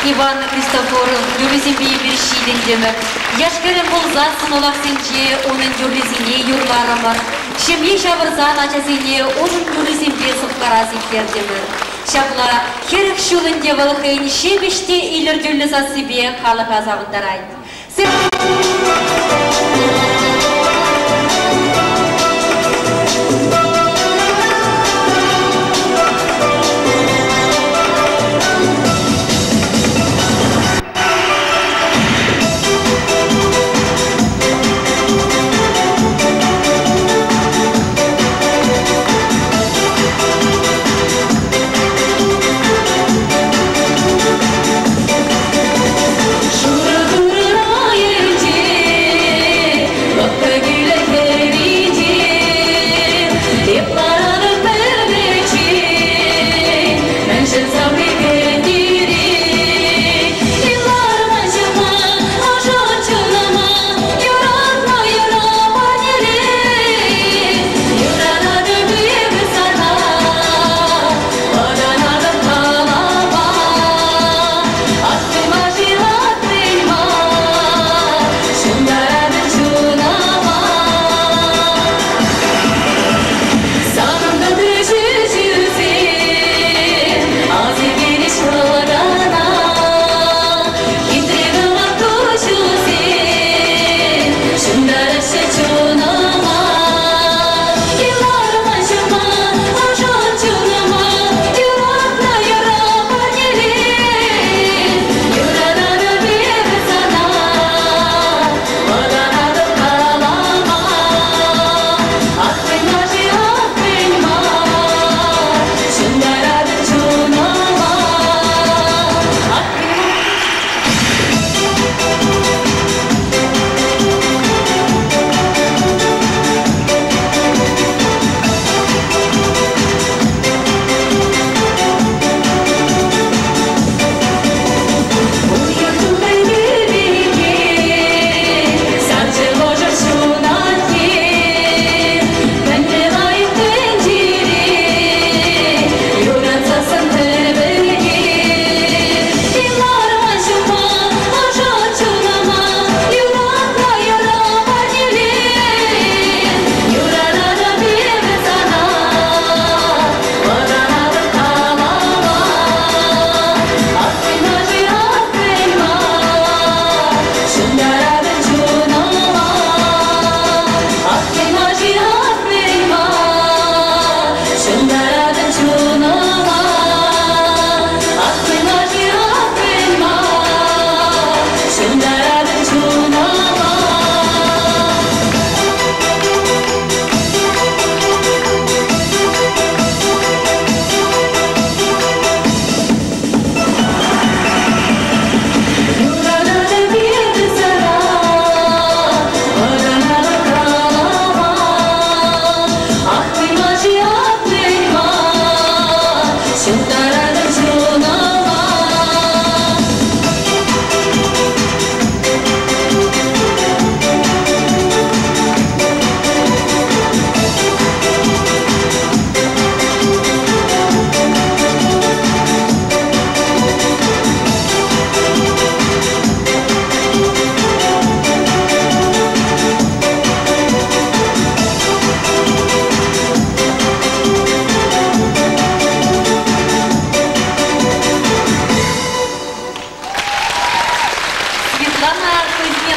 Иван Христофоров юризимбей бершиден демір. Яшкерен болзасын олақсенже, оның юризине юрларымыр. Шемье шабырзан ачасыне, оның юризимбей сұпқаразиктер демір. Шапла, херік шулынде валықайын шебеште илер жүрлі засыбе қалық азағындар айт. Şura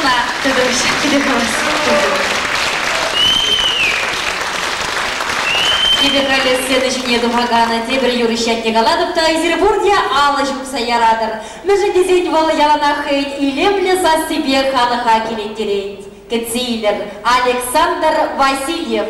Ела, ты душа, тебе голос. Тебе халес следующий духагана, тебе юрищат не голодов, то из Ребурдия Алла жукса ярадыр. Меже дизень вол яланахын, и лемле за себе халаха келендерейт. Кецилер Александр Васильев.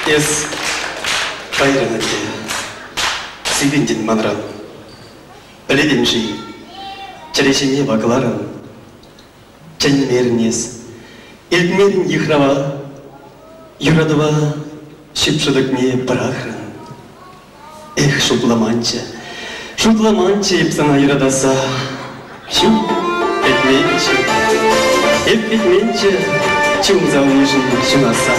Yes, Bayram etti. Sivincin manran. Belediğinci, çelişimi bakıların. Çenmerin yes. İlkmerin yıhrava, yuradava, Шипшыдыкне пырахрын. Эх, шутламанча епсана ирадаса. Шуп, этменче, чум заунижын шумаса.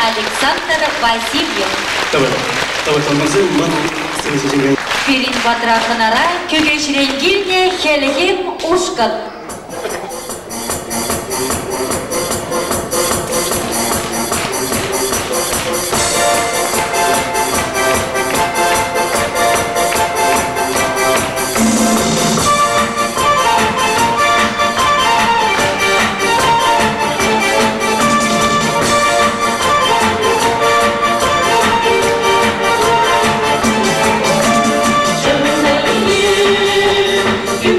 Александр Васильев. Давай, Перед батраханара көгешренгилне хелгем ушкан. Ты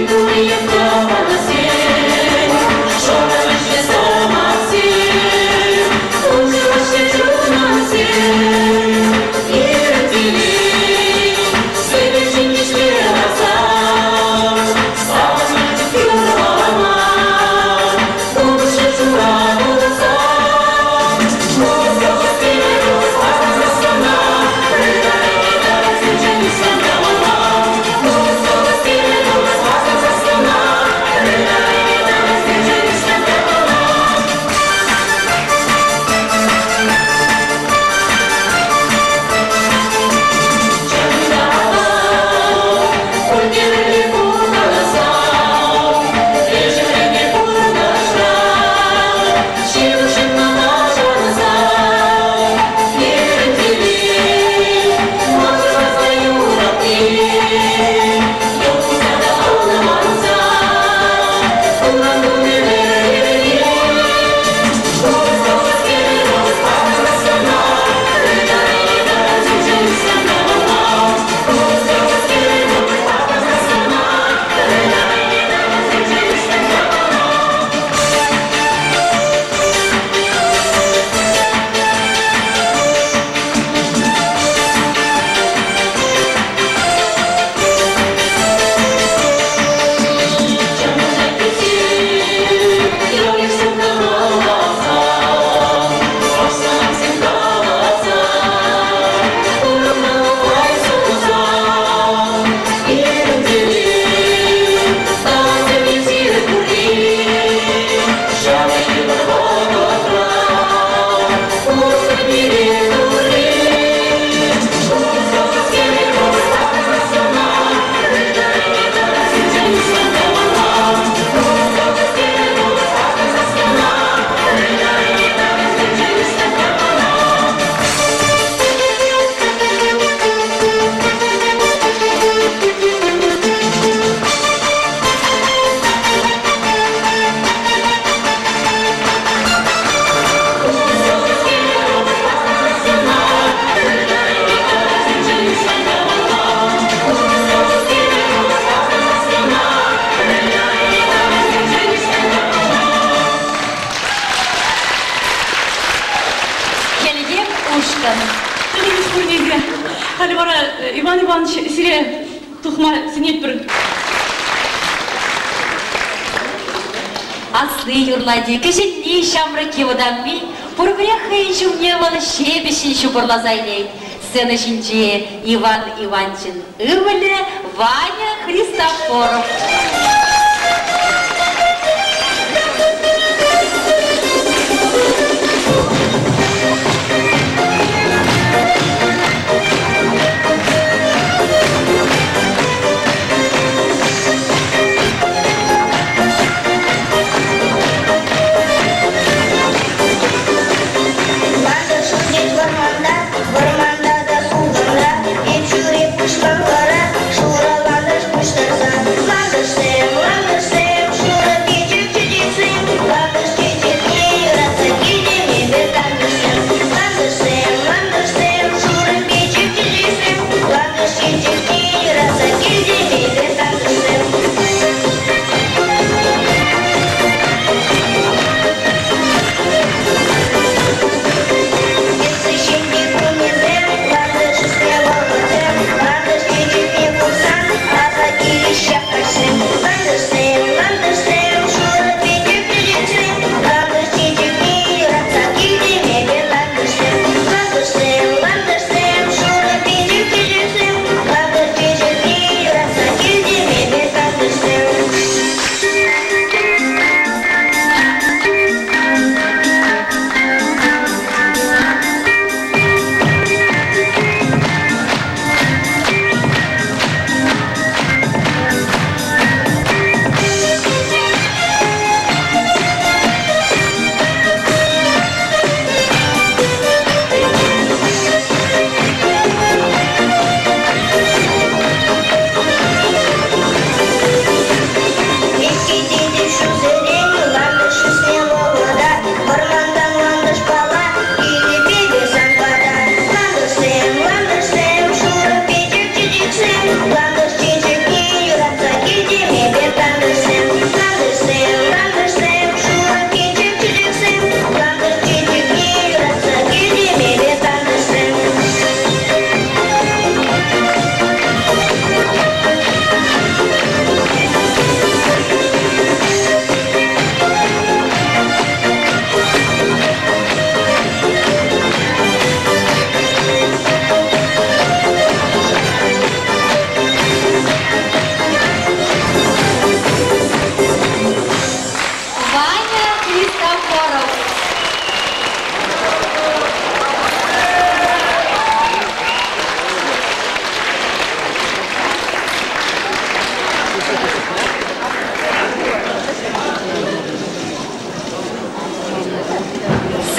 Иван Иванович, сире тухма синет бір. Асны юрлади, кешетни шамры киводанми, пургряхай жумневал щебещин шубурлазайлей. Сцена жинче Иван Иванчин, Ивале Ваня Христофоров.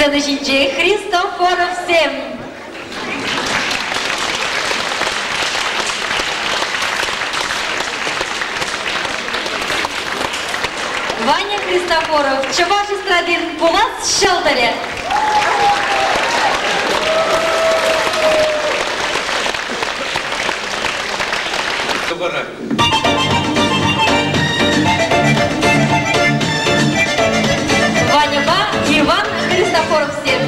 Сцена жинче Христофоров всем. Ваня Христофоров, Чуваш эстрадин Пулас Шалдаре. Ваня Ба, Иван Христофоров всем.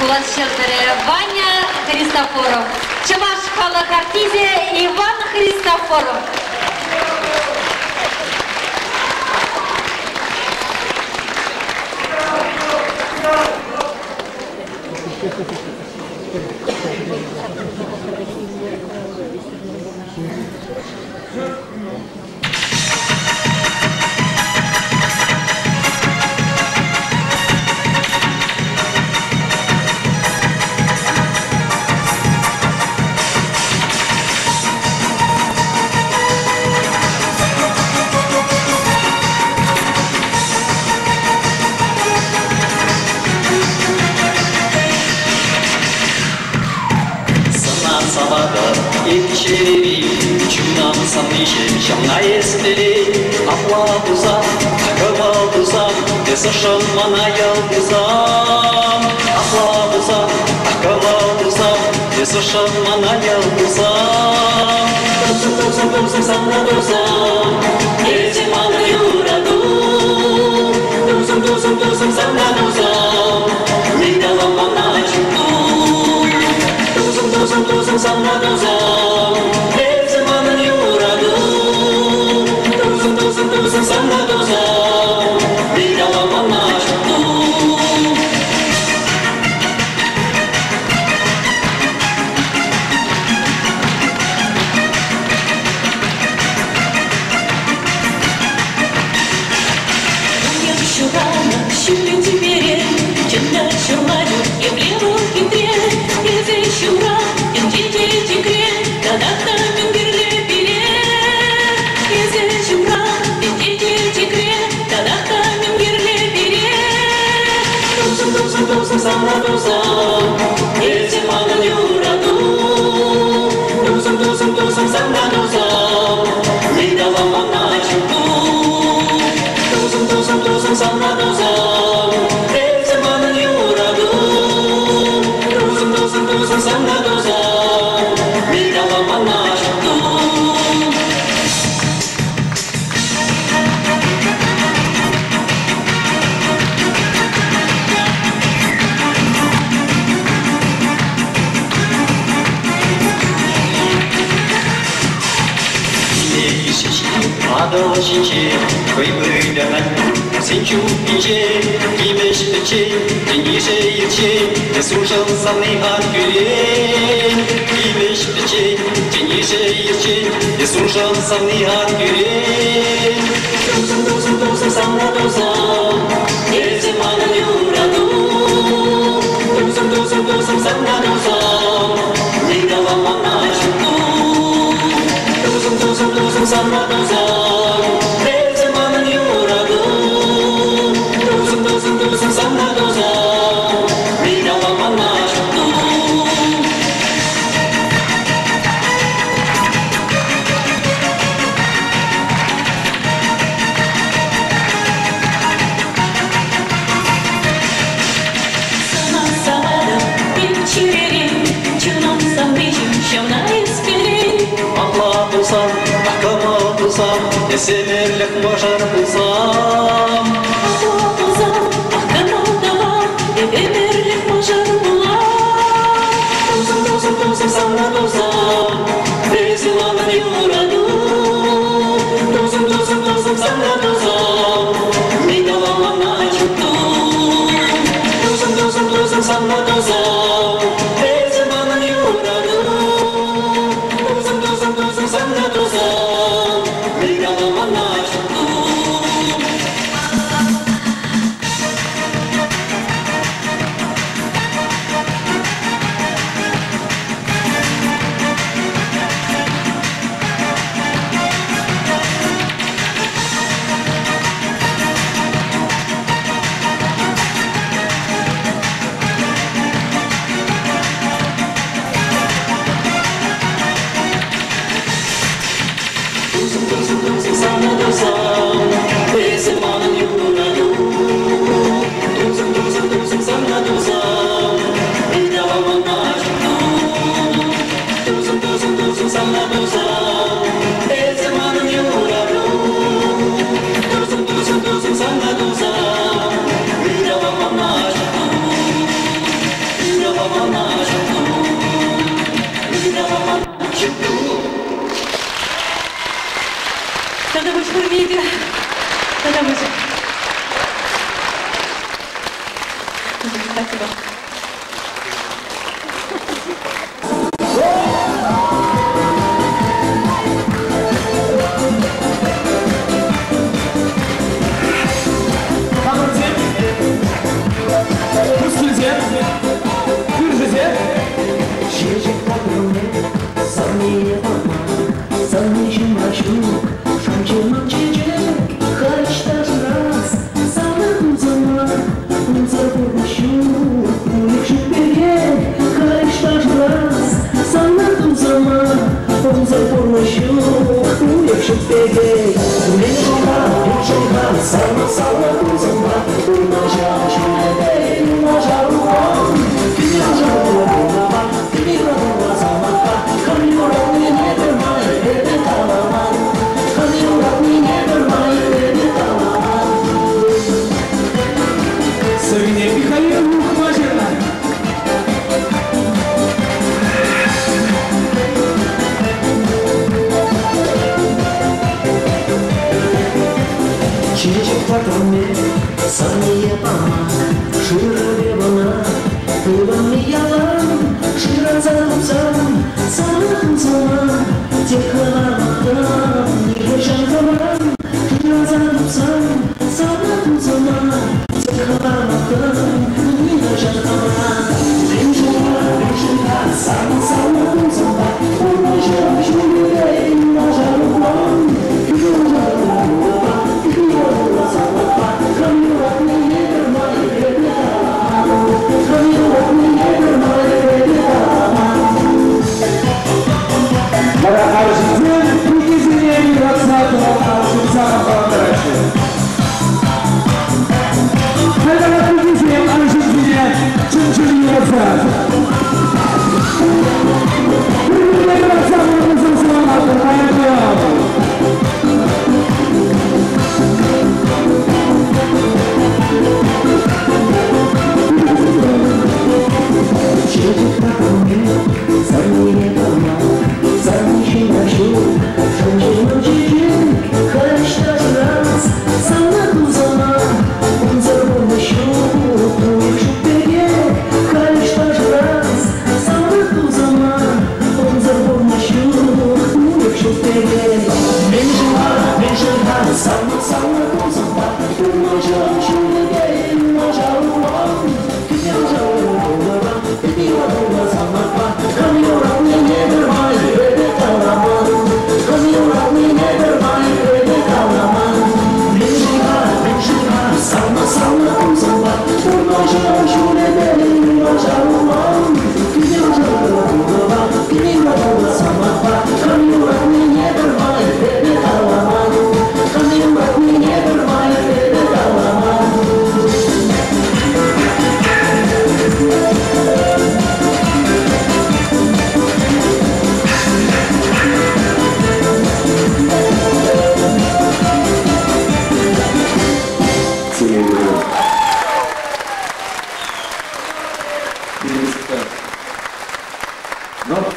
голос Щелдере, Ваня Христофоров. Чуваш халық артизе Иван Христофоров. Тадамыш көрмейді. Тадамыш. Спасибо.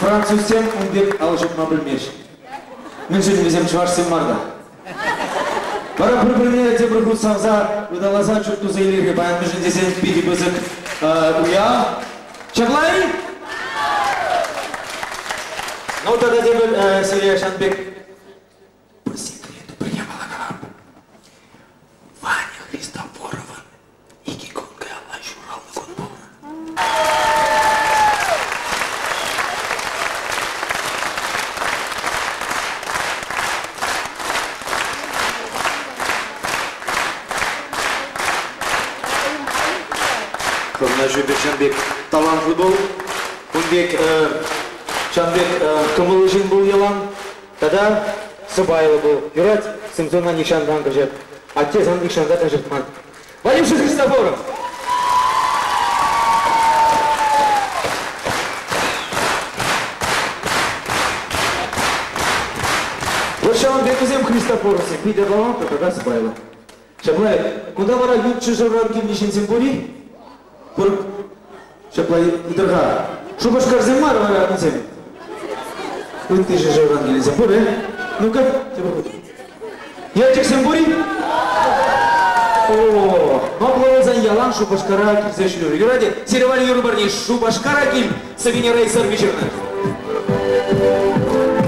Французден умбек алжыпма білмеш. Мен жын безем чывашсен марда. Бара бір-біріне әте бір құтсаңза, ұдаласа чүртту зейлерге баян мүжін десен биді бізік ұя. Чаплай? Ну, тогда дебіл Сирия Шанбек. Бір секрету приемала қалам. Ваня Христофоровын екі күнгі алай журалны күн болын. Жөбек Шанбек талантлы бол, Күнбек Шанбек кымылы жын бол елан, тада сыбайлы бол. Юрать, сымсонан ишандан кыжып, аттезан ишанда тажыртман. Вадимшин Христофоров! Вот Шанбек үзем Христофоровсы, пиде балан, тада сыбайлы. Шаблай, куда вара ютчы жырар кемнешенсен боли? Пұрып, шаплай ұдырға. Шубаш қарзен мар вара атынсен. Өтті же жауған келесен. Пұр, Ну-ка, тебе буду. Ячик Сэмбури? О, Маблоузан Ялан Шубашкара Кильзешлюр. Юради, Серевали Юрбарни Шубашкара Киль, Савини Рейсер вечерна.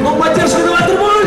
Ну, поддержка на ватерболь!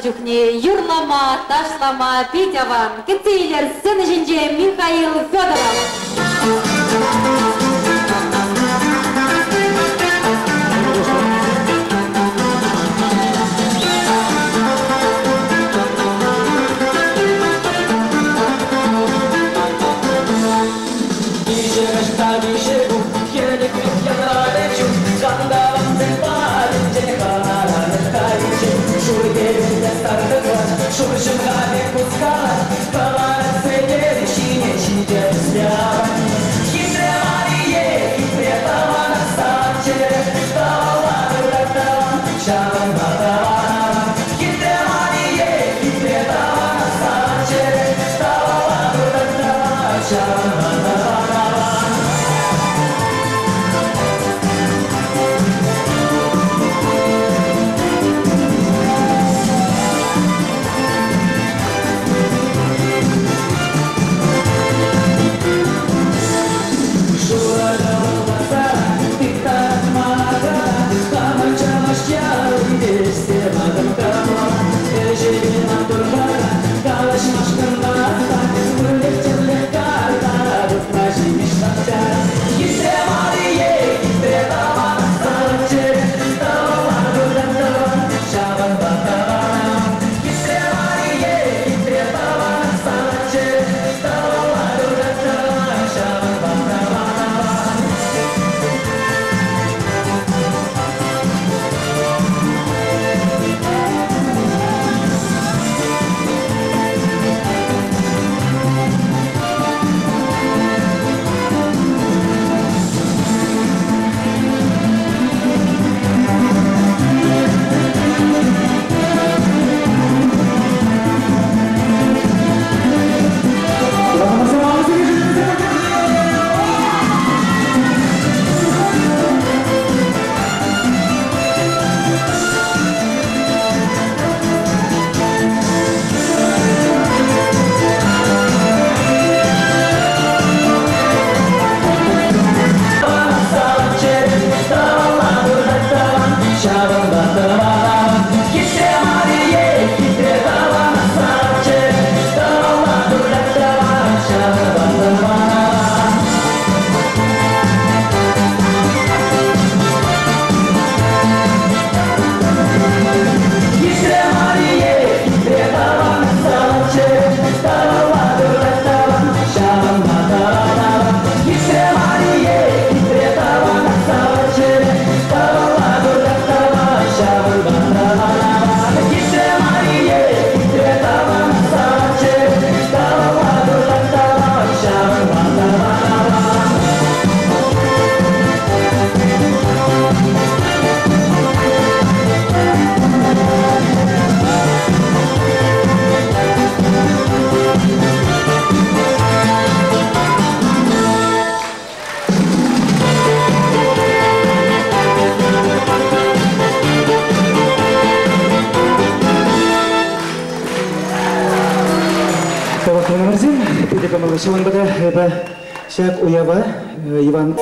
Жүхне, Юрлама, Ташлама, Петява, Кецейлер, сцена жинже Михаил Федоров. Хитрая Мария Шаңарзин, педека малышеван бада, это шак уява, Иван.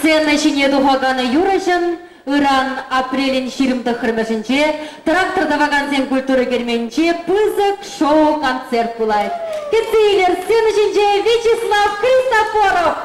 Сцена чине тухаганы юрашын, Иран апрелин ширимді хырмышынче, тракторда вагансен культура керменче, пызык шоу-концерт булайт. Кетсейлер, сцена чинче Вячеслав Христофоров.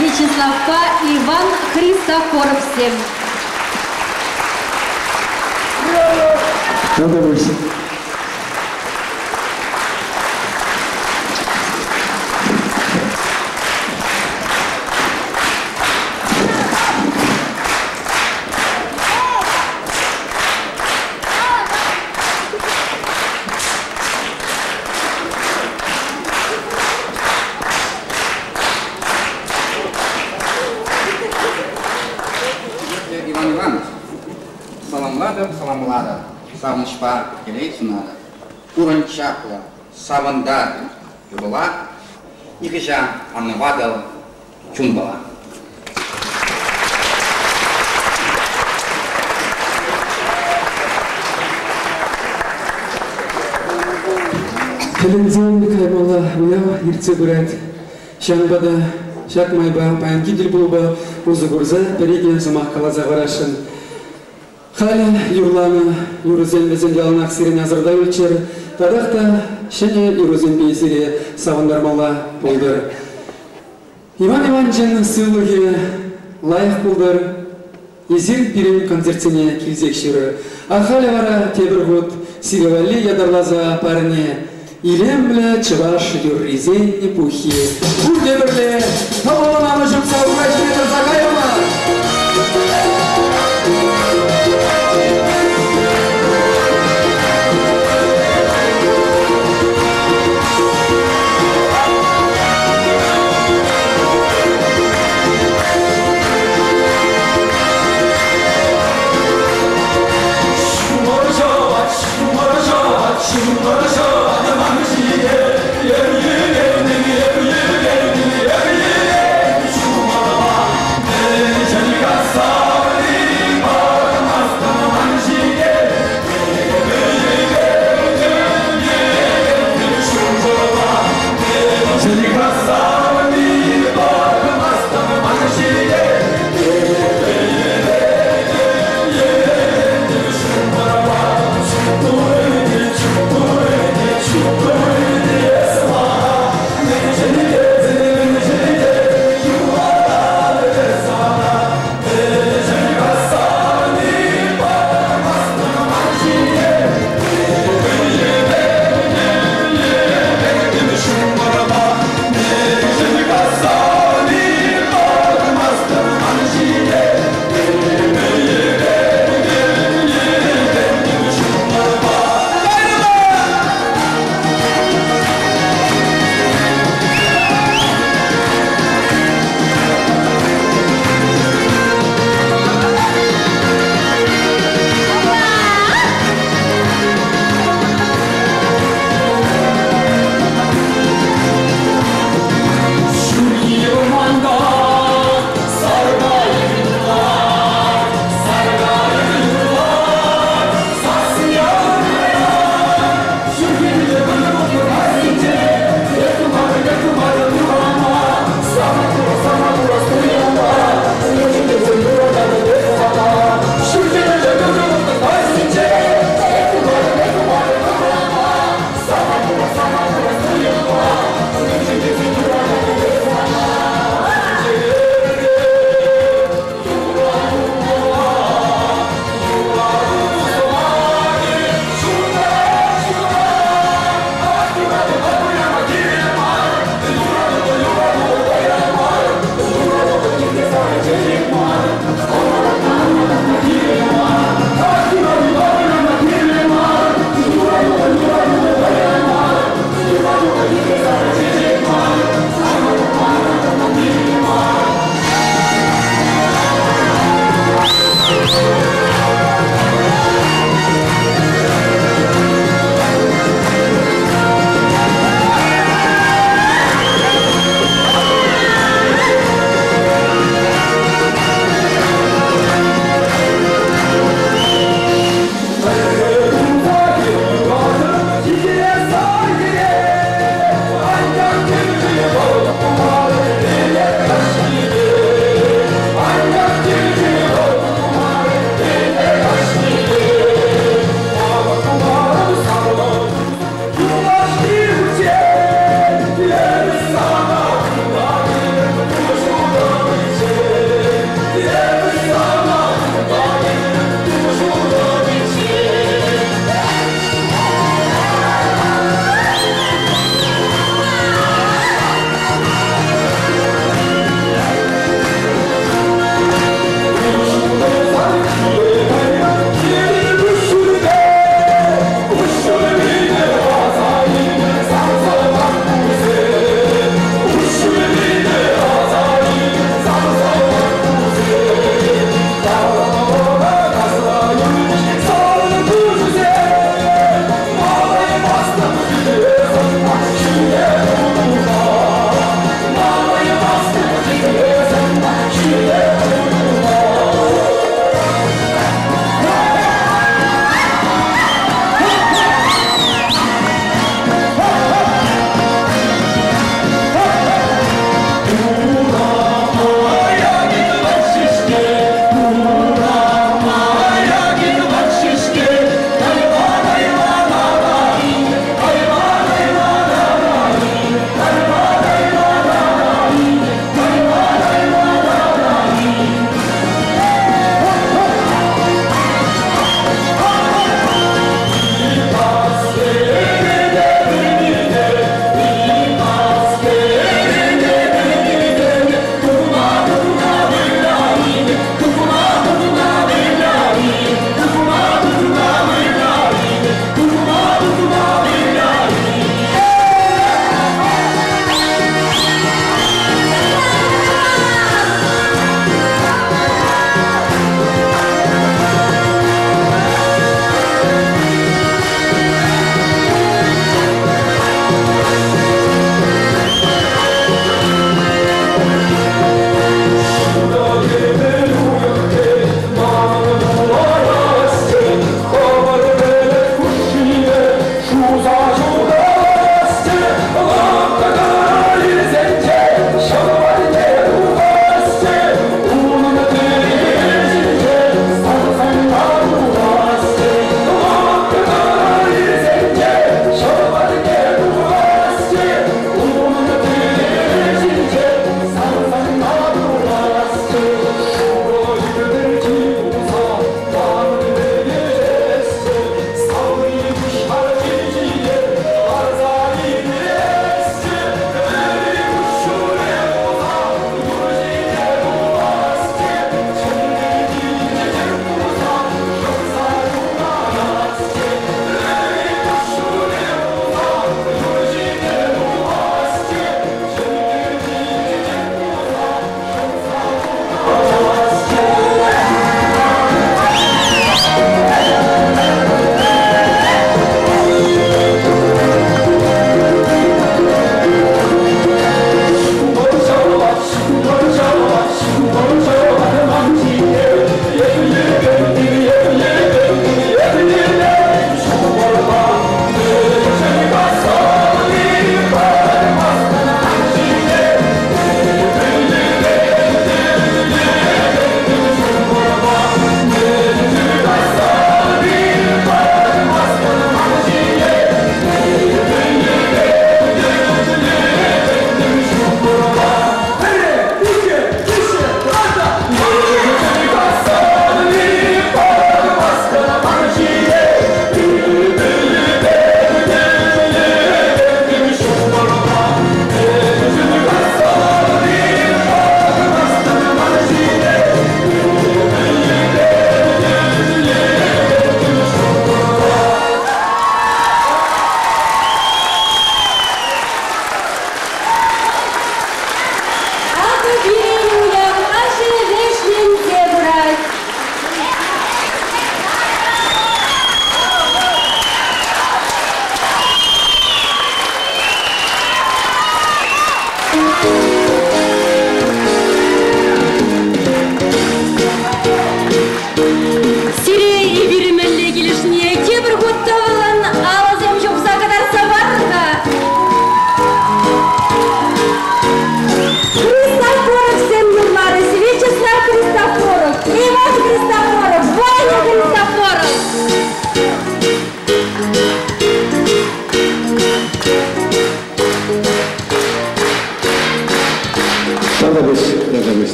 Вячеславка Иван Христофоровский. Надо выше. Salamlada, savunuşpa geleysunada, urançakla, savandar, yubala, ikişa anıvadal, çumbala. Телевизионный каймала уява ирце гурат, шанбада, шакмайба, паянки дилбулба, узугурза, переги замахкалаза варашын. Халя юрланы, юрузен безен яланақ сирен азырда өлчер, тадақта шене юрузен бейсире савандармала болдыр. Иван Иванчын сыйлығы лайық болдыр, езір пирен концертіне келзек шыры. Ахаля вара тебір ғуд, сиревали ядарлаза парне, илем білі чываш юрризен не пухи. Урде бірле, табаланамы жұмса урашметр зағайыма!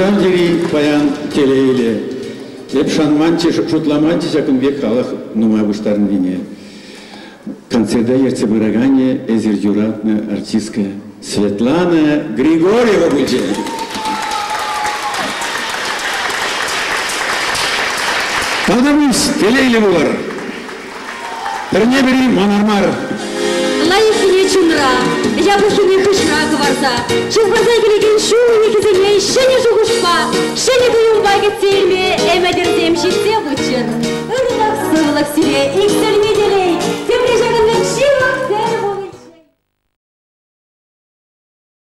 Шардери паян телейле. Шанманчи, шутламанчи, жакын век халах нума выштарын вине. Концерта ерце вырагане эзердюратная артистка Светлана Григорьева будет. Алдамыз телейле булар. Бірне бірі монармар. Лайықыне чунра, я бушыне кышра кыварса. Чыз барзай келеген шу, екізіне шене жуғыш